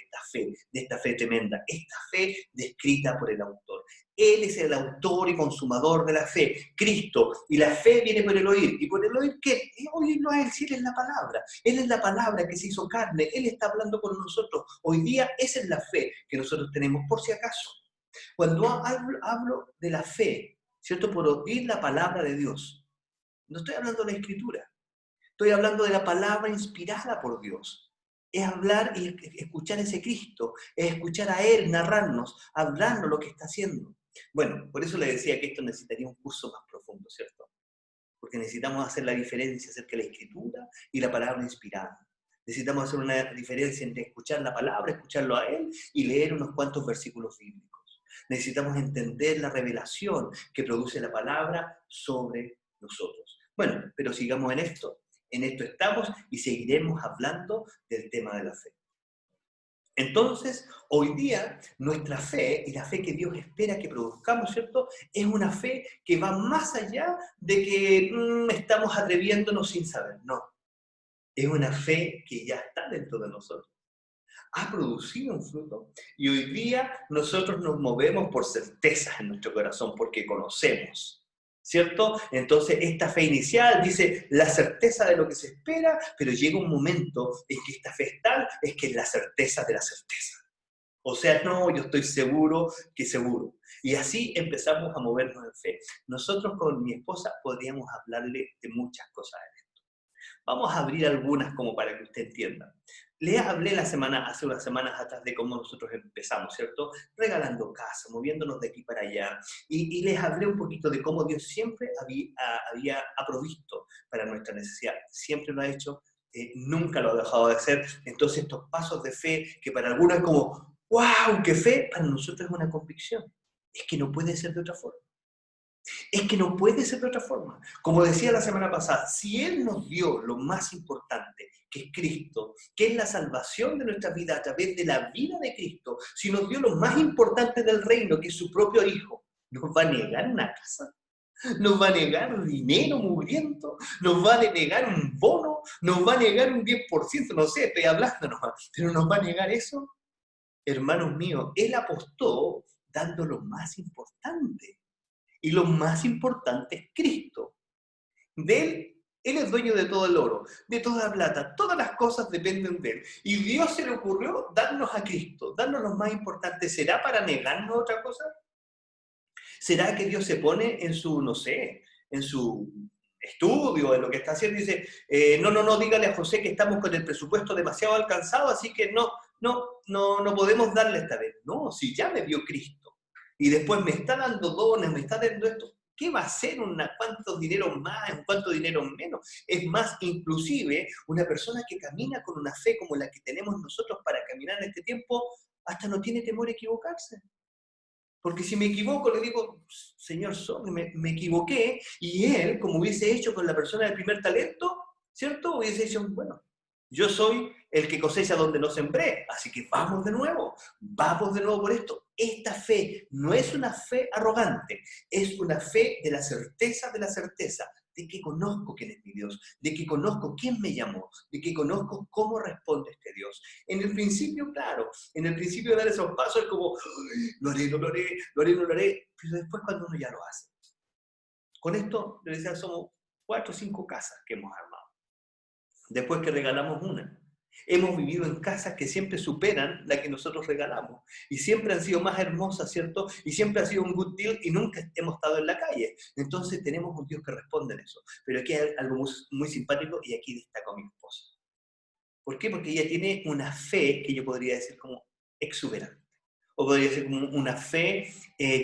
esta fe tremenda, esta fe descrita por el autor. Él es el autor y consumador de la fe, Cristo. Y la fe viene por el oír. ¿Y por el oír qué? Oírlo a Él, si Él es la palabra. Él es la palabra que se hizo carne. Él está hablando con nosotros. Hoy día esa es la fe que nosotros tenemos, por si acaso. Cuando hablo de la fe, ¿cierto? Por oír la palabra de Dios. No estoy hablando de la Escritura, estoy hablando de la palabra inspirada por Dios. Es hablar y escuchar a ese Cristo, es escuchar a Él narrarnos, hablarnos lo que está haciendo. Bueno, por eso le decía que esto necesitaría un curso más profundo, ¿cierto? Porque necesitamos hacer la diferencia acerca de la escritura y la palabra inspirada. Necesitamos hacer una diferencia entre escuchar la palabra, escucharlo a Él y leer unos cuantos versículos bíblicos. Necesitamos entender la revelación que produce la palabra sobre nosotros. Bueno, pero sigamos en esto estamos y seguiremos hablando del tema de la fe. Entonces, hoy día, nuestra fe y la fe que Dios espera que produzcamos, ¿cierto? Es una fe que va más allá de que estamos atreviéndonos sin saber. No, es una fe que ya está dentro de nosotros. Ha producido un fruto y hoy día nosotros nos movemos por certezas en nuestro corazón porque conocemos. ¿Cierto? Entonces, esta fe inicial dice la certeza de lo que se espera, pero llega un momento en que esta fe es tal, es que es la certeza de la certeza. O sea, no, yo estoy seguro que seguro. Y así empezamos a movernos en fe. Nosotros con mi esposa podríamos hablarle de muchas cosas. Vamos a abrir algunas como para que usted entienda. Les hablé hace unas semanas atrás de cómo nosotros empezamos, ¿cierto? Regalando casa, moviéndonos de aquí para allá. Y les hablé un poquito de cómo Dios siempre había provisto para nuestra necesidad. Siempre lo ha hecho, nunca lo ha dejado de hacer. Entonces estos pasos de fe, que para algunos es como, ¡wow! ¡Qué fe! Para nosotros es una convicción. Es que no puede ser de otra forma. Es que no puede ser de otra forma. Como decía la semana pasada, si Él nos dio lo más importante, que es Cristo, que es la salvación de nuestra vida a través de la vida de Cristo, si nos dio lo más importante del reino, que es su propio Hijo, ¿nos va a negar una casa? ¿Nos va a negar dinero mugriento? ¿Nos va a negar un bono? ¿Nos va a negar un 10%? No sé, estoy hablando nomás, pero ¿nos va a negar eso? Hermanos míos, Él apostó dando lo más importante. Y lo más importante es Cristo. De Él es dueño de todo el oro, de toda la plata, todas las cosas dependen de Él. Y Dios se le ocurrió darnos a Cristo, darnos lo más importante. ¿Será para negarnos otra cosa? ¿Será que Dios se pone en su, no sé, en su estudio, en lo que está haciendo, y dice, no, dígale a José que estamos con el presupuesto demasiado alcanzado, así que no podemos darle esta vez? No, si ya me dio Cristo, y después me está dando dones, me está dando esto, ¿qué va a hacer? ¿Cuántos dinero más? ¿Cuánto dinero menos? Es más, inclusive, una persona que camina con una fe como la que tenemos nosotros para caminar en este tiempo, hasta no tiene temor a equivocarse. Porque si me equivoco, le digo, Señor, me equivoqué, y Él, como hubiese hecho con la persona del primer talento, ¿cierto? Hubiese dicho, bueno, yo soy el que cosecha donde no sembré, así que vamos de nuevo por esto. Esta fe no es una fe arrogante, es una fe de la certeza, de que conozco quién es mi Dios, de que conozco quién me llamó, de que conozco cómo responde este Dios. En el principio, claro, en el principio de dar esos pasos es como, lo haré, no lo haré, lo haré, no lo haré, pero después cuando uno ya lo hace. Con esto, les decía, somos 4 o 5 casas que hemos armado. Después que regalamos una. Hemos vivido en casas que siempre superan la que nosotros regalamos. Y siempre han sido más hermosas, ¿cierto? Y siempre ha sido un good deal y nunca hemos estado en la calle. Entonces tenemos un Dios que responde en eso. Pero aquí hay algo muy, muy simpático y aquí destaco a mi esposa. ¿Por qué? Porque ella tiene una fe que yo podría decir como exuberante. O podría ser como una fe,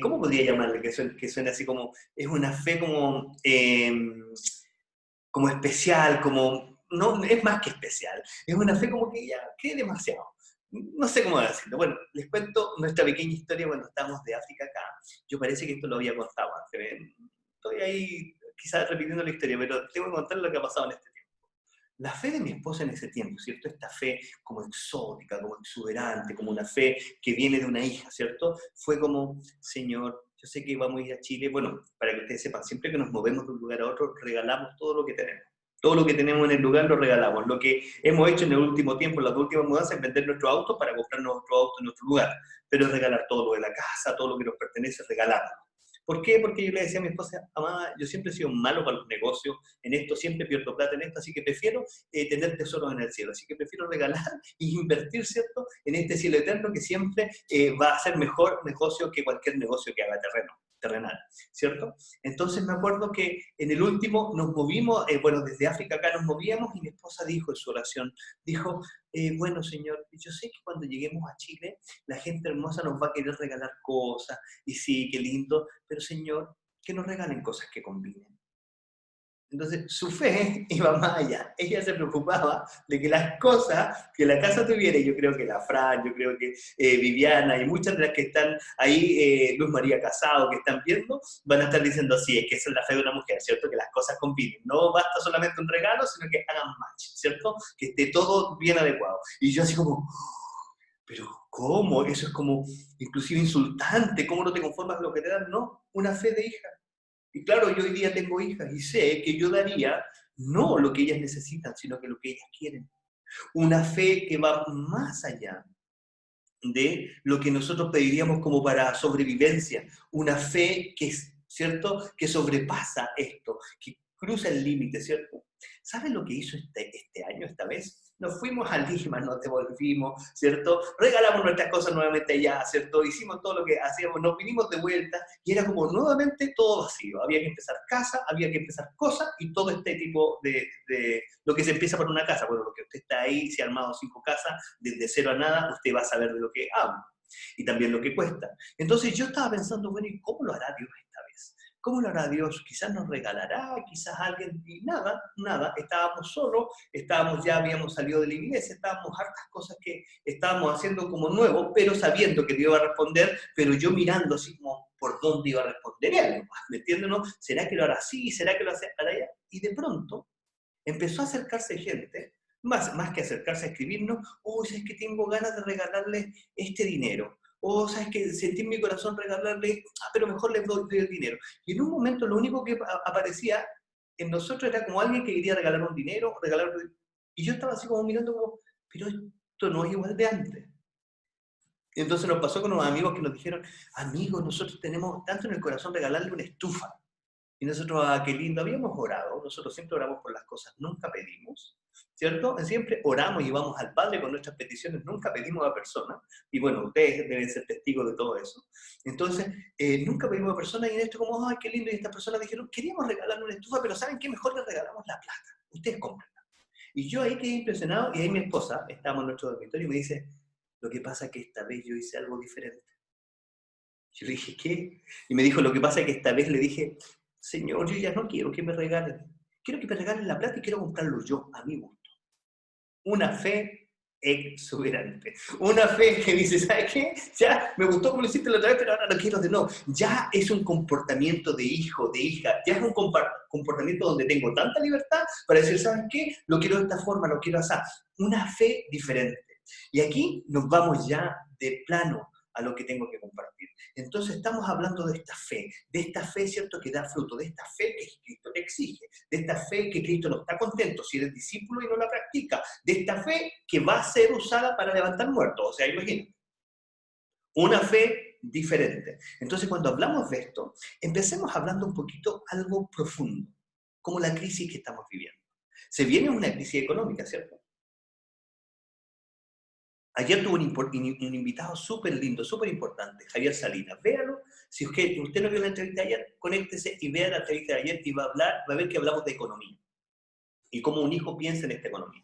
¿cómo podría llamarle? Que suene así como, es una fe como especial, como, no, es más que especial, es una fe como que ya cree demasiado. No sé cómo decirlo. Bueno, les cuento nuestra pequeña historia cuando estábamos de África acá. Yo parece que esto lo había contado antes. Estoy ahí quizás repitiendo la historia, pero tengo que contar lo que ha pasado en este tiempo. La fe de mi esposa en ese tiempo, ¿cierto? Esta fe como exótica, como exuberante, como una fe que viene de una hija, ¿cierto? Fue como, Señor, yo sé que vamos a ir a Chile. Bueno, para que ustedes sepan, siempre que nos movemos de un lugar a otro, regalamos todo lo que tenemos. Todo lo que tenemos en el lugar lo regalamos. Lo que hemos hecho en el último tiempo, en las últimas mudanzas, es vender nuestro auto para comprar nuestro auto en nuestro lugar. Pero es regalar todo lo de la casa, todo lo que nos pertenece, regalarlo. ¿Por qué? Porque yo le decía a mi esposa, amada, yo siempre he sido malo para los negocios, en esto siempre pierdo plata en esto, así que prefiero tener tesoros en el cielo, así que prefiero regalar e invertir, ¿cierto?, en este cielo eterno que siempre va a ser mejor negocio que cualquier negocio que haga terreno. terrenal, ¿cierto? Entonces me acuerdo que en el último nos movimos, bueno, desde África acá nos movíamos y mi esposa dijo en su oración, dijo, bueno Señor, yo sé que cuando lleguemos a Chile la gente hermosa nos va a querer regalar cosas, y sí, qué lindo, pero Señor, que nos regalen cosas que combinen. Entonces, su fe iba más allá. Ella se preocupaba de que las cosas que la casa tuviera, y yo creo que la Fran, yo creo que Viviana y muchas de las que están ahí, Luz María Casado, que están viendo, van a estar diciendo, sí, es que esa es la fe de una mujer, ¿cierto? Que las cosas combinen. No basta solamente un regalo, sino que hagan match, ¿cierto? Que esté todo bien adecuado. Y yo así como, pero ¿cómo? Eso es como inclusive insultante. ¿Cómo no te conformas con lo que te dan? No, una fe de hija. Y claro, yo hoy día tengo hijas y sé que yo daría no lo que ellas necesitan, sino que lo que ellas quieren. Una fe que va más allá de lo que nosotros pediríamos como para sobrevivencia. Una fe que es, ¿cierto?, que sobrepasa esto, que cruza el límite, ¿cierto? ¿Saben lo que hizo este año, esta vez? Nos fuimos a Lima, nos devolvimos, ¿cierto? Regalamos nuestras cosas nuevamente allá, ¿cierto? Hicimos todo lo que hacíamos, nos vinimos de vuelta y era como nuevamente todo vacío. Había que empezar casa, había que empezar cosas y todo este tipo de lo que se empieza por una casa. Bueno, lo que usted está ahí, se ha armado 5 casas, desde cero a nada, usted va a saber de lo que hablo. Y también lo que cuesta. Entonces yo estaba pensando, bueno, ¿y cómo lo hará Dios esta vez? ¿Cómo lo hará Dios? Quizás nos regalará, quizás alguien, y nada, nada, estábamos solos, estábamos ya, habíamos salido de la iglesia, estábamos hartas cosas que estábamos haciendo como nuevo, pero sabiendo que Dios iba a responder, pero yo mirando así como por dónde iba a responder Él, ¿me entienden? ¿No? ¿Será que lo hará así? ¿Será que lo hará allá? Y de pronto empezó a acercarse gente, más que acercarse a escribirnos, oh, ¿sabes que tengo ganas de regalarle este dinero? O, ¿sabes que sentí en mi corazón regalarle, pero mejor les doy el dinero? Y en un momento lo único que aparecía en nosotros era como alguien que quería regalar un dinero, y yo estaba así como mirando como, pero esto no es igual de antes. Entonces nos pasó con unos amigos que nos dijeron, amigos, nosotros tenemos tanto en el corazón regalarle una estufa. Y nosotros, ah, qué lindo, habíamos orado, nosotros siempre oramos por las cosas, nunca pedimos, ¿cierto? Siempre oramos y vamos al Padre con nuestras peticiones, nunca pedimos a personas, y bueno, ustedes deben ser testigos de todo eso. Entonces, nunca pedimos a personas y en esto como, ay, qué lindo, y estas personas dijeron, queríamos regalarle una estufa, pero ¿saben qué? Mejor les regalamos la plata, ustedes comprenla. Y yo ahí quedé impresionado, y ahí mi esposa, estábamos en nuestro dormitorio, y me dice, lo que pasa es que esta vez yo hice algo diferente. Yo le dije, ¿qué? Y me dijo, lo que pasa es que esta vez le dije, Señor, yo ya no quiero que me regalen. Quiero que me regalen la plata y quiero comprarlo yo, a mi gusto. Una fe exuberante. Una fe que dice, ¿sabes qué? Ya me gustó como lo hiciste la otra vez, pero ahora lo quiero de nuevo. Ya es un comportamiento de hijo, de hija. Ya es un comportamiento donde tengo tanta libertad para decir, ¿sabes qué? Lo quiero de esta forma, lo quiero así. Una fe diferente. Y aquí nos vamos ya de plano a lo que tengo que compartir. Entonces estamos hablando de esta fe, ¿cierto?, que da fruto, de esta fe que Cristo te exige, de esta fe que Cristo no está contento si eres discípulo y no la practica, de esta fe que va a ser usada para levantar muertos. O sea, imagínate, una fe diferente. Entonces cuando hablamos de esto, empecemos hablando un poquito algo profundo, como la crisis que estamos viviendo. Se viene una crisis económica, ¿cierto? Ayer tuvo un invitado súper lindo, súper importante, Javier Salinas. Véalo. Si usted no vio la entrevista de ayer, conéctese y vea la entrevista de ayer y va a ver que hablamos de economía y cómo un hijo piensa en esta economía.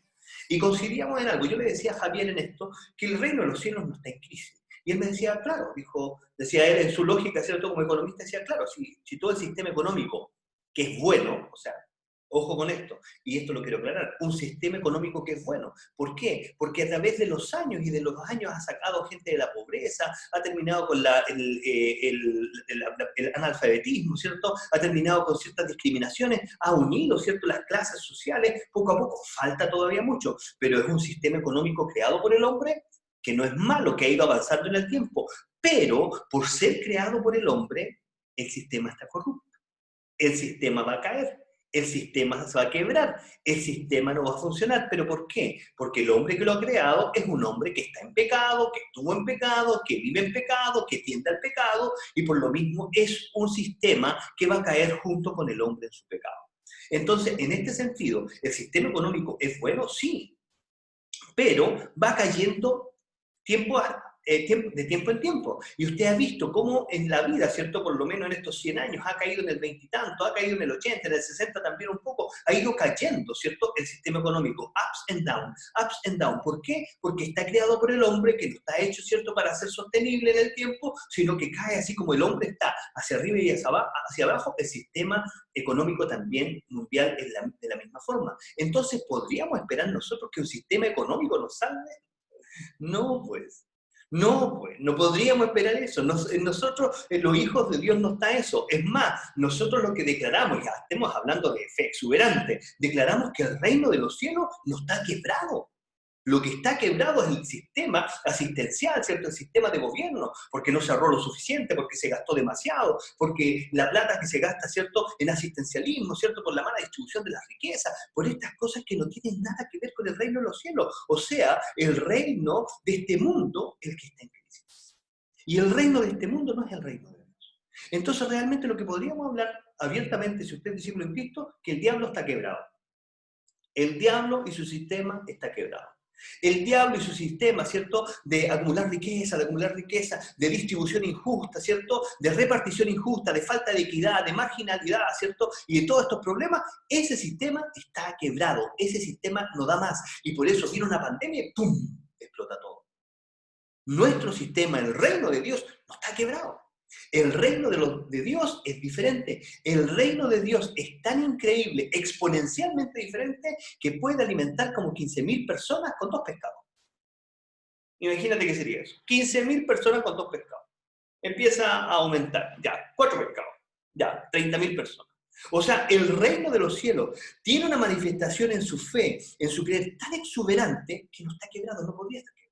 Y coincidíamos en algo. Yo le decía a Javier en esto que el reino de los cielos no está en crisis. Y él me decía, claro, decía él en su lógica, ¿cierto? Como economista, decía, claro, si todo el sistema económico, que es bueno, o sea, ojo con esto, y esto lo quiero aclarar, un sistema económico que es bueno. ¿Por qué? Porque a través de los años y de los años ha sacado gente de la pobreza, ha terminado con el analfabetismo, ¿cierto? Ha terminado con ciertas discriminaciones, ha unido, ¿cierto?, las clases sociales, poco a poco, falta todavía mucho, pero es un sistema económico creado por el hombre que no es malo, que ha ido avanzando en el tiempo, pero por ser creado por el hombre, el sistema está corrupto. El sistema va a caer, el sistema se va a quebrar, el sistema no va a funcionar. ¿Pero por qué? Porque el hombre que lo ha creado es un hombre que está en pecado, que estuvo en pecado, que vive en pecado, que tiende al pecado, y por lo mismo es un sistema que va a caer junto con el hombre en su pecado. Entonces, en este sentido, ¿el sistema económico es bueno? Sí, pero va cayendo tiempo de tiempo en tiempo. Y usted ha visto cómo en la vida, ¿cierto? Por lo menos en estos 100 años, ha caído en el 20 y tanto, ha caído en el 80, en el 60 también un poco, ha ido cayendo, ¿cierto? El sistema económico, ups and down, ups and down. ¿Por qué? Porque está creado por el hombre, que no está hecho, ¿cierto?, para ser sostenible en el tiempo, sino que cae así como el hombre está hacia arriba y hacia abajo, el sistema económico también mundial es de la misma forma. Entonces, ¿podríamos esperar nosotros que un sistema económico nos salve? No, pues. No, pues, no podríamos esperar eso. En nosotros, en los hijos de Dios, no está eso. Es más, nosotros lo que declaramos, ya estemos hablando de fe exuberante, declaramos que el reino de los cielos no está quebrado. Lo que está quebrado es el sistema asistencial, ¿cierto? El sistema de gobierno, porque no se ahorró lo suficiente, porque se gastó demasiado, porque la plata que se gasta, ¿cierto?, en asistencialismo, ¿cierto?, por la mala distribución de las riquezas, por estas cosas que no tienen nada que ver con el reino de los cielos. O sea, el reino de este mundo es el que está en crisis. Y el reino de este mundo no es el reino de Dios. Entonces, realmente lo que podríamos hablar abiertamente, si usted es discípulo en Cristo, que el diablo está quebrado. El diablo y su sistema está quebrado. El diablo y su sistema, ¿cierto?, de acumular riqueza, de distribución injusta, ¿cierto?, de repartición injusta, de falta de equidad, de marginalidad, ¿cierto?, y de todos estos problemas, ese sistema está quebrado, ese sistema no da más. Y por eso viene una pandemia y ¡pum!, explota todo. Nuestro sistema, el reino de Dios, no está quebrado. El reino de Dios es diferente. El reino de Dios es tan increíble, exponencialmente diferente, que puede alimentar como 15.000 personas con 2 pescados. Imagínate qué sería eso. 15.000 personas con 2 pescados. Empieza a aumentar. Ya, 4 pescados. Ya, 30.000 personas. O sea, el reino de los cielos tiene una manifestación en su fe, en su creer tan exuberante que no está quebrado, no podría estar quebrado.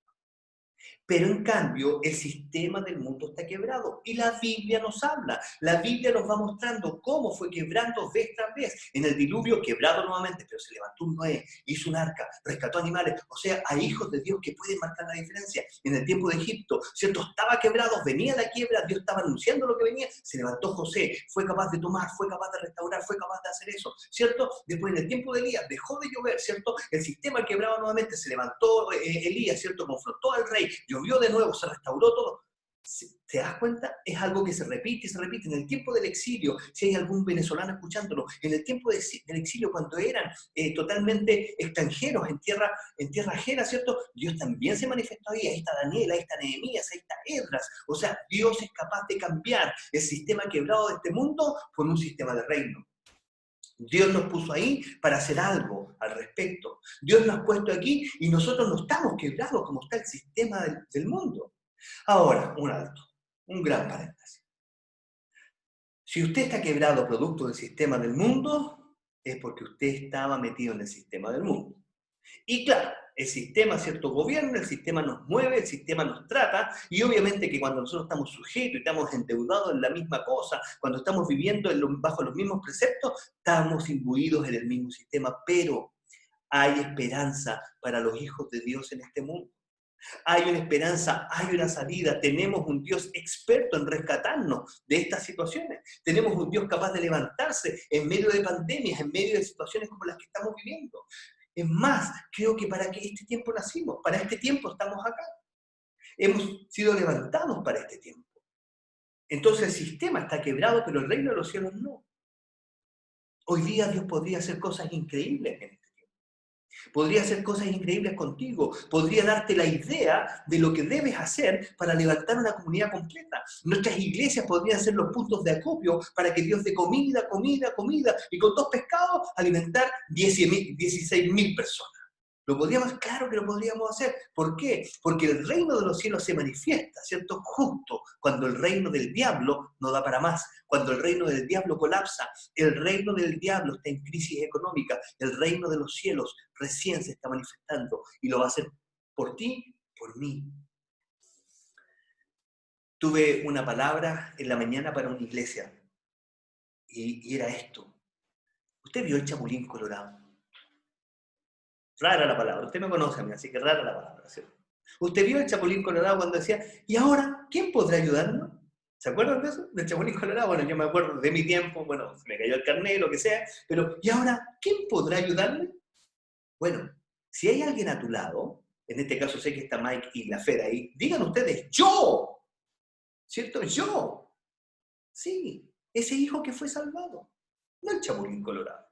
Pero en cambio, el sistema del mundo está quebrado. Y la Biblia nos habla. La Biblia nos va mostrando cómo fue quebrando vez tras vez. En el diluvio, quebrado nuevamente, pero se levantó un Noé, hizo un arca, rescató animales. O sea, hay hijos de Dios que pueden marcar la diferencia. En el tiempo de Egipto, ¿cierto? Estaba quebrado, venía la quiebra, Dios estaba anunciando lo que venía, se levantó José, fue capaz de tomar, fue capaz de restaurar, fue capaz de hacer eso, ¿cierto? Después, en el tiempo de Elías, dejó de llover, ¿cierto? El sistema quebraba nuevamente, se levantó Elías, ¿cierto? Confrontó al rey, llovió de nuevo, se restauró todo. ¿Te das cuenta? Es algo que se repite y se repite. En el tiempo del exilio, si hay algún venezolano escuchándolo, en el tiempo del exilio, cuando eran totalmente extranjeros en tierra ajena, ¿cierto? Dios también se manifestó ahí. Ahí está Daniel, ahí está Nehemías, ahí está Esdras. O sea, Dios es capaz de cambiar el sistema quebrado de este mundo por un sistema de reino. Dios nos puso ahí para hacer algo al respecto. Dios nos ha puesto aquí y nosotros no estamos quebrados como está el sistema del mundo. Ahora, un alto, un gran paréntesis. Si usted está quebrado producto del sistema del mundo, es porque usted estaba metido en el sistema del mundo. Y claro, el sistema, ¿cierto?, gobierna, el sistema nos mueve, el sistema nos trata, y obviamente que cuando nosotros estamos sujetos y estamos endeudados en la misma cosa, cuando estamos viviendo bajo los mismos preceptos, estamos imbuidos en el mismo sistema, pero hay esperanza para los hijos de Dios en este mundo. Hay una esperanza, hay una salida. Tenemos un Dios experto en rescatarnos de estas situaciones. Tenemos un Dios capaz de levantarse en medio de pandemias, en medio de situaciones como las que estamos viviendo. Es más, creo que para que este tiempo nacimos, para este tiempo estamos acá. Hemos sido levantados para este tiempo. Entonces el sistema está quebrado, pero el reino de los cielos no. Hoy día Dios podría hacer cosas increíbles en este tiempo. Podría hacer cosas increíbles contigo. Podría darte la idea de lo que debes hacer para levantar una comunidad completa. Nuestras iglesias podrían ser los puntos de acopio para que Dios dé comida, comida, comida, y con 2 pescados alimentar 16.000 personas. ¿Lo podríamos? Claro que lo podríamos hacer. ¿Por qué? Porque el reino de los cielos se manifiesta, ¿cierto? Justo cuando el reino del diablo no da para más, cuando el reino del diablo colapsa, el reino del diablo está en crisis económica, el reino de los cielos recién se está manifestando y lo va a hacer por ti, por mí. Tuve una palabra en la mañana para una iglesia y era esto. ¿Usted vio el Chapulín Colorado? Rara la palabra, usted me conoce a mí, así que rara la palabra, ¿cierto? Usted vio el Chapulín Colorado cuando decía, ¿y ahora quién podrá ayudarnos? ¿Se acuerdan de eso? Del Chapulín Colorado. Bueno, yo me acuerdo de mi tiempo, bueno, se me cayó el carnet, lo que sea, pero ¿y ahora quién podrá ayudarme? Bueno, si hay alguien a tu lado, en este caso sé que está Mike y la Fer ahí, digan ustedes, yo, ¿cierto? Yo, sí, ese hijo que fue salvado, no el Chapulín Colorado,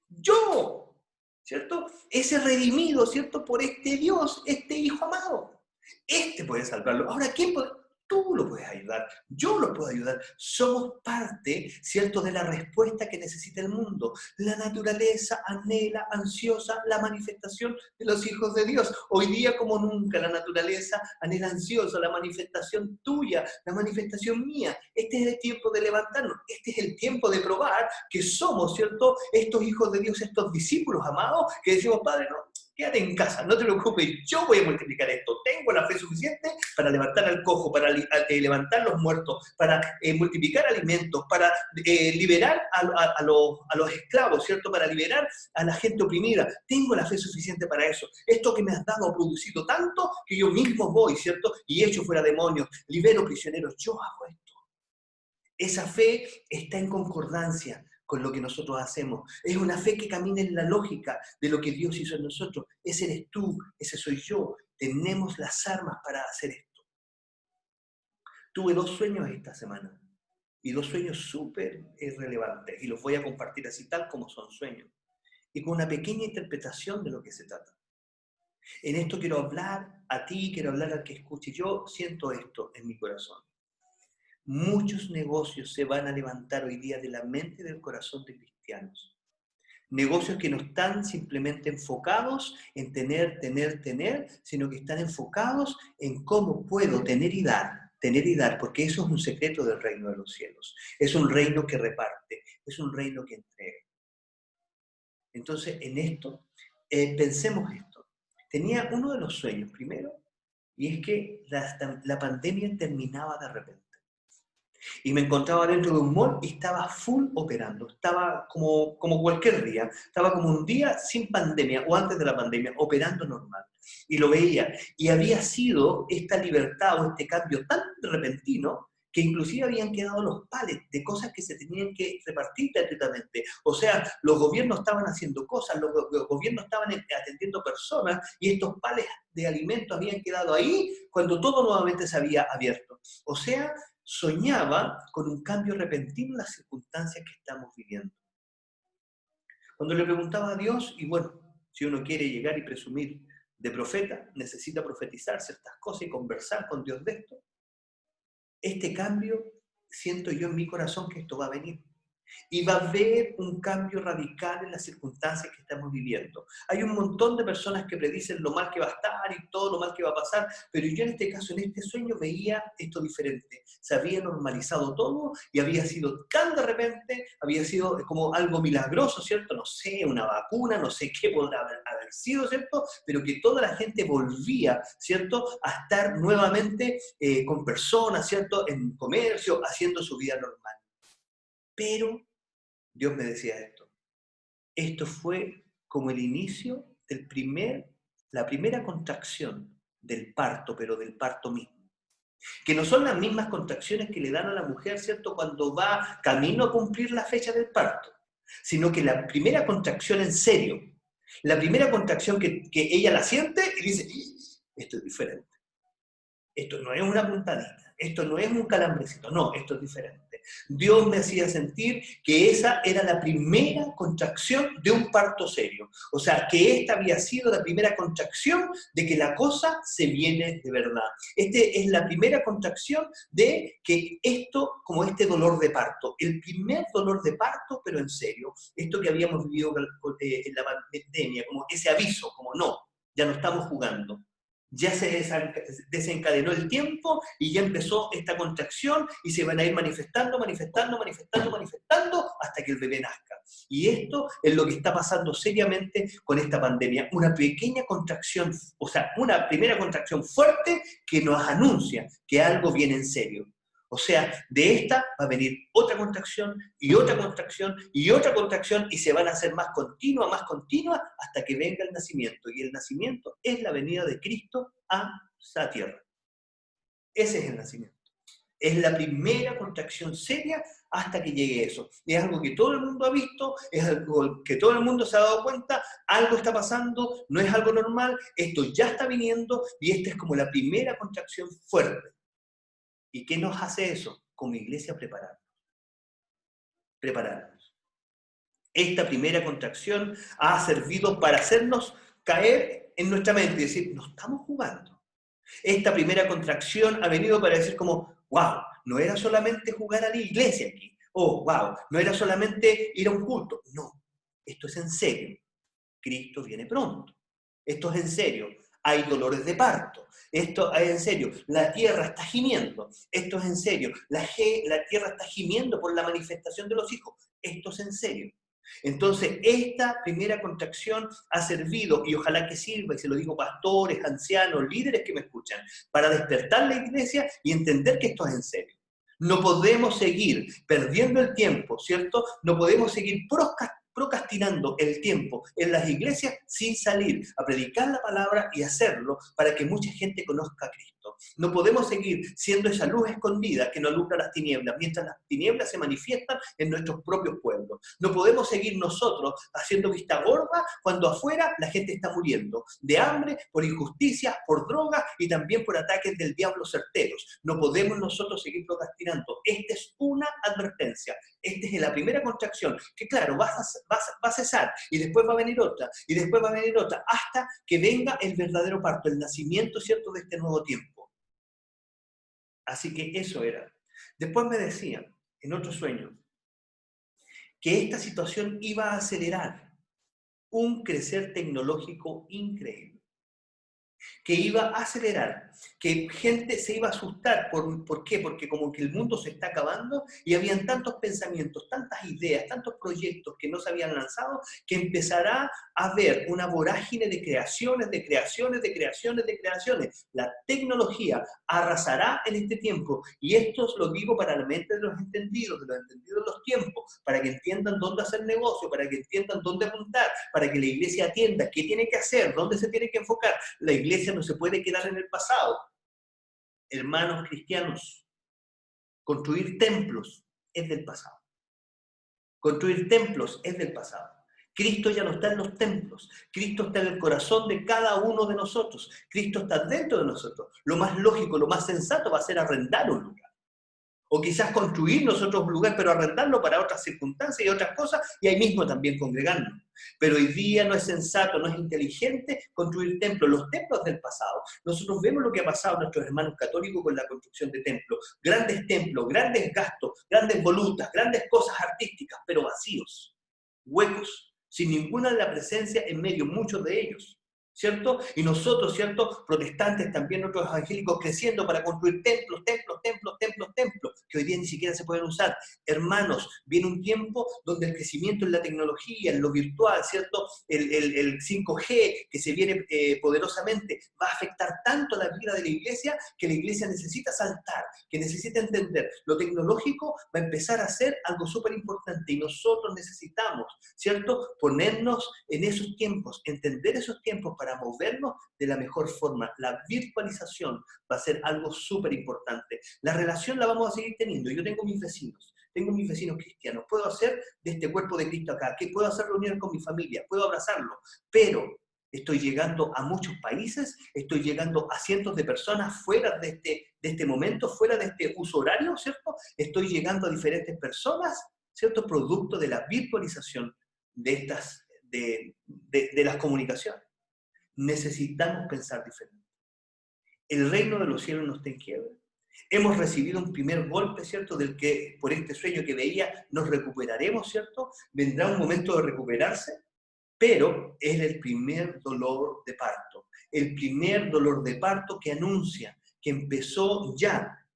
yo, ¿cierto? Ese redimido, ¿cierto? Por este Dios, este hijo amado, este puede salvarlo. Ahora, ¿quién puede? Tú lo puedes ayudar, yo lo puedo ayudar. Somos parte, ¿cierto?, de la respuesta que necesita el mundo. La naturaleza anhela, ansiosa, la manifestación de los hijos de Dios. Hoy día, como nunca, la naturaleza anhela ansiosa la manifestación tuya, la manifestación mía. Este es el tiempo de levantarnos. Este es el tiempo de probar que somos, ¿cierto?, estos hijos de Dios, estos discípulos amados, que decimos, Padre, no, quédate en casa, no te preocupes, yo voy a multiplicar esto. Tengo la fe suficiente para levantar al cojo, para levantar los muertos, para multiplicar alimentos, para liberar a los esclavos, ¿cierto? Para liberar a la gente oprimida. Tengo la fe suficiente para eso. Esto que me has dado ha producido tanto que yo mismo voy, ¿cierto? Y echo fuera demonios, libero prisioneros. Yo hago esto. Esa fe está en concordancia con lo que nosotros hacemos. Es una fe que camina en la lógica de lo que Dios hizo en nosotros. Ese eres tú, ese soy yo. Tenemos las armas para hacer esto. Tuve 2 sueños esta semana, y 2 sueños súper relevantes, y los voy a compartir así tal como son sueños, y con una pequeña interpretación de lo que se trata. En esto quiero hablar a ti, quiero hablar al que escuche. Yo siento esto en mi corazón. Muchos negocios se van a levantar hoy día de la mente y del corazón de cristianos. Negocios que no están simplemente enfocados en tener, sino que están enfocados en cómo puedo tener y dar, porque eso es un secreto del reino de los cielos. Es un reino que reparte, es un reino que entrega. Entonces, en esto, pensemos esto. Tenía uno de los sueños primero, y es que la pandemia terminaba de repente. Y me encontraba dentro de un mall y estaba full operando. Estaba como cualquier día. Estaba como un día sin pandemia o antes de la pandemia, operando normal. Y lo veía. Y había sido esta libertad o este cambio tan repentino que inclusive habían quedado los palets de cosas que se tenían que repartir gratuitamente. O sea, los gobiernos estaban haciendo cosas, los gobiernos estaban atendiendo personas y estos palets de alimentos habían quedado ahí cuando todo nuevamente se había abierto. O sea, soñaba con un cambio repentino en las circunstancias que estamos viviendo. Cuando le preguntaba a Dios, y bueno, si uno quiere llegar y presumir de profeta, necesita profetizar ciertas cosas y conversar con Dios de esto. Este cambio, siento yo en mi corazón que esto va a venir. Y va a haber un cambio radical en las circunstancias que estamos viviendo. Hay un montón de personas que predicen lo mal que va a estar y todo lo mal que va a pasar, pero yo en este caso, en este sueño, veía esto diferente. Se había normalizado todo y había sido tan de repente, había sido como algo milagroso, ¿cierto? No sé, una vacuna, no sé qué podrá haber sido, ¿cierto? Pero que toda la gente volvía, ¿cierto? A estar nuevamente con personas, ¿cierto? En comercio, haciendo su vida normal. Pero Dios me decía esto. Esto fue como el inicio la primera contracción del parto, pero del parto mismo. Que no son las mismas contracciones que le dan a la mujer, ¿cierto?, cuando va camino a cumplir la fecha del parto, sino que la primera contracción en serio, la primera contracción que ella la siente y dice, esto es diferente. Esto no es una puntadita, esto no es un calambrecito, no, esto es diferente. Dios me hacía sentir que esa era la primera contracción de un parto serio. O sea, que esta había sido la primera contracción de que la cosa se viene de verdad. Este es la primera contracción de que esto, como este dolor de parto, el primer dolor de parto, pero en serio. Esto que habíamos vivido en la pandemia, como ese aviso, como no, ya no estamos jugando. Ya se desencadenó el tiempo y ya empezó esta contracción y se van a ir manifestando hasta que el bebé nazca. Y esto es lo que está pasando seriamente con esta pandemia. Una pequeña contracción, o sea, una primera contracción fuerte que nos anuncia que algo viene en serio. O sea, de esta va a venir otra contracción y otra contracción y otra contracción y se van a hacer más continua, hasta que venga el nacimiento. Y el nacimiento es la venida de Cristo a la tierra. Ese es el nacimiento. Es la primera contracción seria hasta que llegue eso. Es algo que todo el mundo ha visto, es algo que todo el mundo se ha dado cuenta, algo está pasando, no es algo normal, esto ya está viniendo y esta es como la primera contracción fuerte. ¿Y qué nos hace eso? Como iglesia prepararnos. Prepararnos. Esta primera contracción ha servido para hacernos caer en nuestra mente y decir, no estamos jugando. Esta primera contracción ha venido para decir como, wow, no era solamente jugar a la iglesia aquí. Oh, wow, no era solamente ir a un culto. No, esto es en serio. Cristo viene pronto. Esto es en serio. Hay dolores de parto. Esto es en serio. La tierra está gimiendo. Esto es en serio. La tierra está gimiendo por la manifestación de los hijos. Esto es en serio. Entonces, esta primera contracción ha servido, y ojalá que sirva, y se lo digo pastores, ancianos, líderes que me escuchan, para despertar la iglesia y entender que esto es en serio. No podemos seguir perdiendo el tiempo, ¿cierto? No podemos seguir procrastinando el tiempo en las iglesias sin salir a predicar la palabra y hacerlo para que mucha gente conozca a Cristo. No podemos seguir siendo esa luz escondida que no alumbra las tinieblas, mientras las tinieblas se manifiestan en nuestros propios pueblos. No podemos seguir nosotros haciendo vista gorda cuando afuera la gente está muriendo de hambre, por injusticias, por drogas y también por ataques del diablo certeros. No podemos nosotros seguir procrastinando. Esta es una advertencia. Esta es la primera contracción, que claro, va a cesar, y después va a venir otra, y después va a venir otra, hasta que venga el verdadero parto, el nacimiento, ¿cierto?, de este nuevo tiempo. Así que eso era. Después me decían, en otro sueño, que esta situación iba a acelerar un crecer tecnológico increíble, que iba a acelerar, que gente se iba a asustar. ¿Por qué? Porque como que el mundo se está acabando y habían tantos pensamientos, tantas ideas, tantos proyectos que no se habían lanzado, que empezará a haber una vorágine de creaciones, de creaciones, de creaciones, de creaciones. La tecnología arrasará en este tiempo, y esto lo digo para la mente de los entendidos de los tiempos, para que entiendan dónde hacer negocio, para que entiendan dónde apuntar, para que la iglesia atienda qué tiene que hacer, dónde se tiene que enfocar. La iglesia no se puede quedar en el pasado. Hermanos cristianos, construir templos es del pasado. Construir templos es del pasado. Cristo ya no está en los templos. Cristo está en el corazón de cada uno de nosotros. Cristo está dentro de nosotros. Lo más lógico, lo más sensato va a ser arrendar un lugar. O quizás construir nosotros un lugar, pero arrendarlo para otras circunstancias y otras cosas, y ahí mismo también congregarnos. Pero hoy día no es sensato, no es inteligente construir templos, los templos del pasado. Nosotros vemos lo que ha pasado a nuestros hermanos católicos con la construcción de templos, grandes gastos, grandes volutas, grandes cosas artísticas, pero vacíos, huecos, sin ninguna de la presencia en medio, muchos de ellos. ¿Cierto? Y nosotros, ¿cierto? Protestantes, también otros evangélicos, creciendo para construir templos, que hoy día ni siquiera se pueden usar. Hermanos, viene un tiempo donde el crecimiento en la tecnología, en lo virtual, ¿cierto? El 5G que se viene poderosamente, va a afectar tanto la vida de la iglesia, que la iglesia necesita saltar, que necesita entender. Lo tecnológico va a empezar a ser algo súper importante, y nosotros necesitamos, ¿cierto? Ponernos en esos tiempos, entender esos tiempos para movernos de la mejor forma. La virtualización va a ser algo súper importante. La relación la vamos a seguir teniendo. Yo tengo mis vecinos cristianos. Puedo hacer de este cuerpo de Cristo acá, que puedo hacer reunión con mi familia, puedo abrazarlo, pero estoy llegando a muchos países, estoy llegando a cientos de personas fuera de este momento, fuera de este uso horario, ¿cierto? Estoy llegando a diferentes personas, ¿cierto? Producto de la virtualización de las comunicaciones. Necesitamos pensar diferente. El reino de los cielos no está en quiebra. Hemos recibido un primer golpe, ¿cierto? Del que, por este sueño que veía, nos recuperaremos, ¿cierto? Vendrá un momento de recuperarse, pero es el primer dolor de parto. El primer dolor de parto que anuncia que empezó ya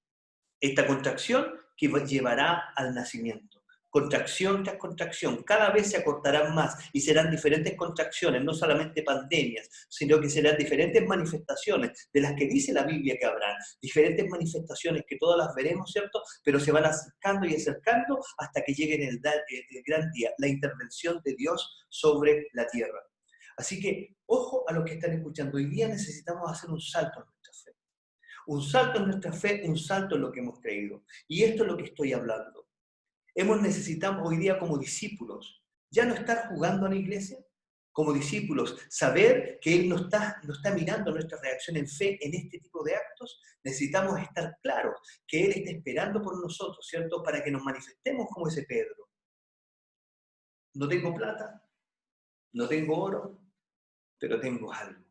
esta contracción que llevará al nacimiento. Contracción tras contracción, cada vez se acortarán más y serán diferentes contracciones, no solamente pandemias, sino que serán diferentes manifestaciones de las que dice la Biblia que habrán, diferentes manifestaciones que todas las veremos, ¿cierto? Pero se van acercando y acercando hasta que llegue el gran día, la intervención de Dios sobre la tierra. Así que, ojo a los que están escuchando, hoy día necesitamos hacer un salto en nuestra fe. Un salto en nuestra fe, un salto en lo que hemos creído. Y esto es lo que estoy hablando. Necesitamos hoy día como discípulos, ya no estar jugando a la iglesia, como discípulos, saber que Él no está mirando nuestra reacción en fe en este tipo de actos. Necesitamos estar claros que Él está esperando por nosotros, ¿cierto? Para que nos manifestemos como ese Pedro. No tengo plata, no tengo oro, pero tengo algo.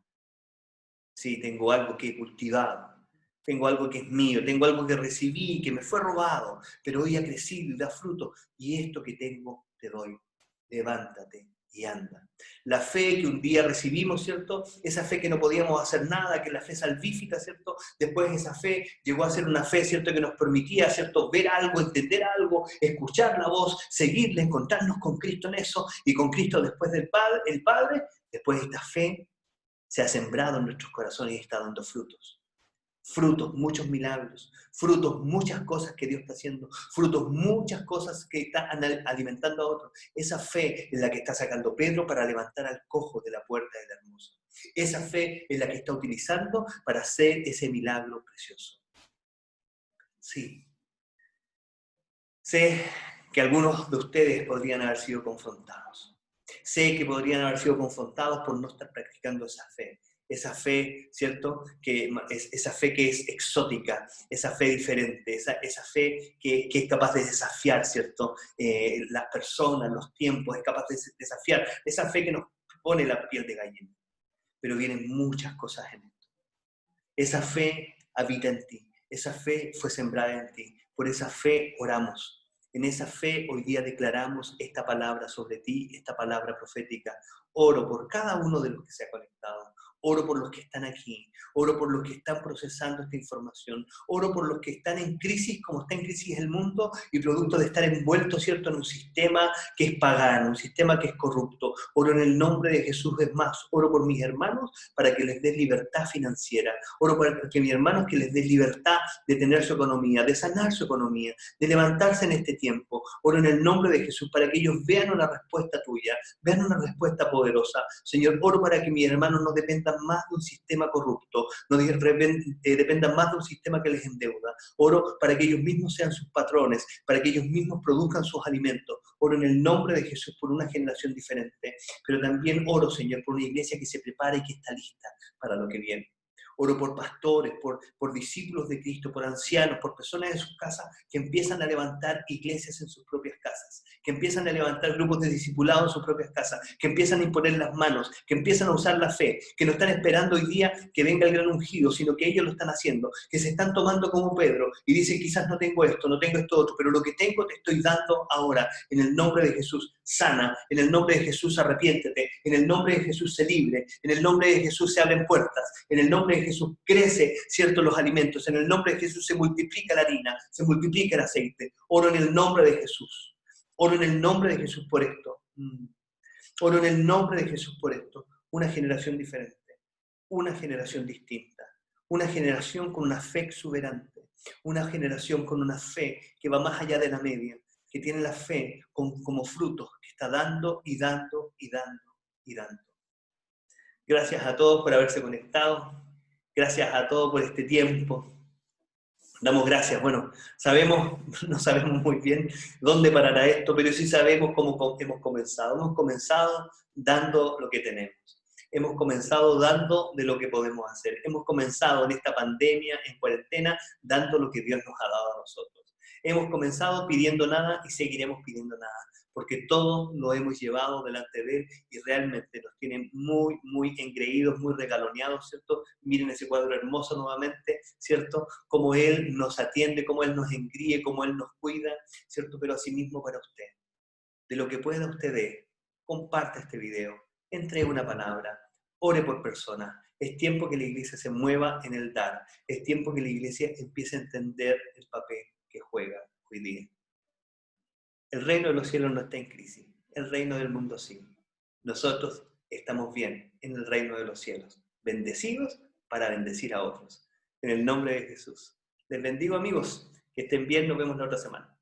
Sí, tengo algo que he cultivado. Tengo algo que es mío, tengo algo que recibí, que me fue robado, pero hoy ha crecido y da fruto. Y esto que tengo te doy. Levántate y anda. La fe que un día recibimos, ¿cierto? Esa fe que no podíamos hacer nada, que es la fe salvífica, ¿cierto? Después esa fe llegó a ser una fe, ¿cierto? Que nos permitía, ¿cierto? Ver algo, entender algo, escuchar la voz, seguirle, encontrarnos con Cristo en eso, y con Cristo después del Padre, el Padre, después esta fe se ha sembrado en nuestros corazones y está dando frutos. Frutos, muchos milagros, frutos, muchas cosas que Dios está haciendo, frutos, muchas cosas que está alimentando a otros. Esa fe es la que está sacando Pedro para levantar al cojo de la puerta del hermoso. Esa fe es la que está utilizando para hacer ese milagro precioso. Sí. Sé que algunos de ustedes podrían haber sido confrontados. Sé que podrían haber sido confrontados por no estar practicando esa fe, ¿cierto? Esa fe que es exótica, esa fe diferente, esa fe que es capaz de desafiar, ¿cierto? Las personas, los tiempos, es capaz de desafiar, esa fe que nos pone la piel de gallina. Pero vienen muchas cosas en esto. Esa fe habita en ti, esa fe fue sembrada en ti, por esa fe oramos. En esa fe hoy día declaramos esta palabra sobre ti, esta palabra profética. Oro por cada uno de los que se ha conectado. Oro por los que están aquí. Oro por los que están procesando esta información. Oro por los que están en crisis, como está en crisis el mundo, y producto de estar envuelto, ¿cierto?, en un sistema que es pagano, un sistema que es corrupto. Oro en el nombre de Jesús, es más, oro por mis hermanos para que les des libertad financiera. Oro para que mis hermanos que les des libertad de tener su economía, de sanar su economía, de levantarse en este tiempo. Oro en el nombre de Jesús para que ellos vean una respuesta tuya, vean una respuesta poderosa. Señor, oro para que mis hermanos no dependan más de un sistema corrupto, no dependan más de un sistema que les endeuda. Oro para que ellos mismos sean sus patrones, para que ellos mismos produzcan sus alimentos. Oro en el nombre de Jesús por una generación diferente, pero también oro, Señor, por una iglesia que se prepara y que está lista para lo que viene. Oro por pastores, por discípulos de Cristo, por ancianos, por personas en sus casas que empiezan a levantar iglesias en sus propias casas, que empiezan a levantar grupos de discipulados en sus propias casas, que empiezan a imponer las manos, que empiezan a usar la fe, que no están esperando hoy día que venga el gran ungido, sino que ellos lo están haciendo, que se están tomando como Pedro y dicen quizás no tengo esto otro, pero lo que tengo te estoy dando ahora. En el nombre de Jesús, sana. En el nombre de Jesús, arrepiéntete. En el nombre de Jesús, sé libre. En el nombre de Jesús, se abren puertas. En el nombre de Jesús, crece, ¿cierto?, los alimentos. En el nombre de Jesús, se multiplica la harina, se multiplica el aceite. Oro en el nombre de Jesús. Oro en el nombre de Jesús por esto. Oro en el nombre de Jesús por esto. Una generación diferente. Una generación distinta. Una generación con una fe exuberante. Una generación con una fe que va más allá de la media, que tiene la fe como frutos, que está dando y dando y dando y dando. Gracias a todos por haberse conectado. Gracias a todos por este tiempo. Damos gracias. Bueno, no sabemos muy bien dónde parará esto, pero sí sabemos cómo hemos comenzado. Hemos comenzado dando lo que tenemos. Hemos comenzado dando de lo que podemos hacer. Hemos comenzado en esta pandemia, en cuarentena, dando lo que Dios nos ha dado a nosotros. Hemos comenzado pidiendo nada y seguiremos pidiendo nada, porque todo lo hemos llevado delante de Él y realmente nos tienen muy, muy engreídos, muy regaloneados, ¿cierto? Miren ese cuadro hermoso nuevamente, ¿cierto? Cómo Él nos atiende, cómo Él nos engríe, cómo Él nos cuida, ¿cierto? Pero asimismo para usted. De lo que pueda usted ver, comparte este video, entregue una palabra, ore por personas. Es tiempo que la iglesia se mueva en el dar. Es tiempo que la iglesia empiece a entender el papel que juega hoy día. El reino de los cielos no está en crisis. El reino del mundo sí. Nosotros estamos bien en el reino de los cielos. Bendecidos para bendecir a otros. En el nombre de Jesús. Les bendigo, amigos. Que estén bien. Nos vemos la otra semana.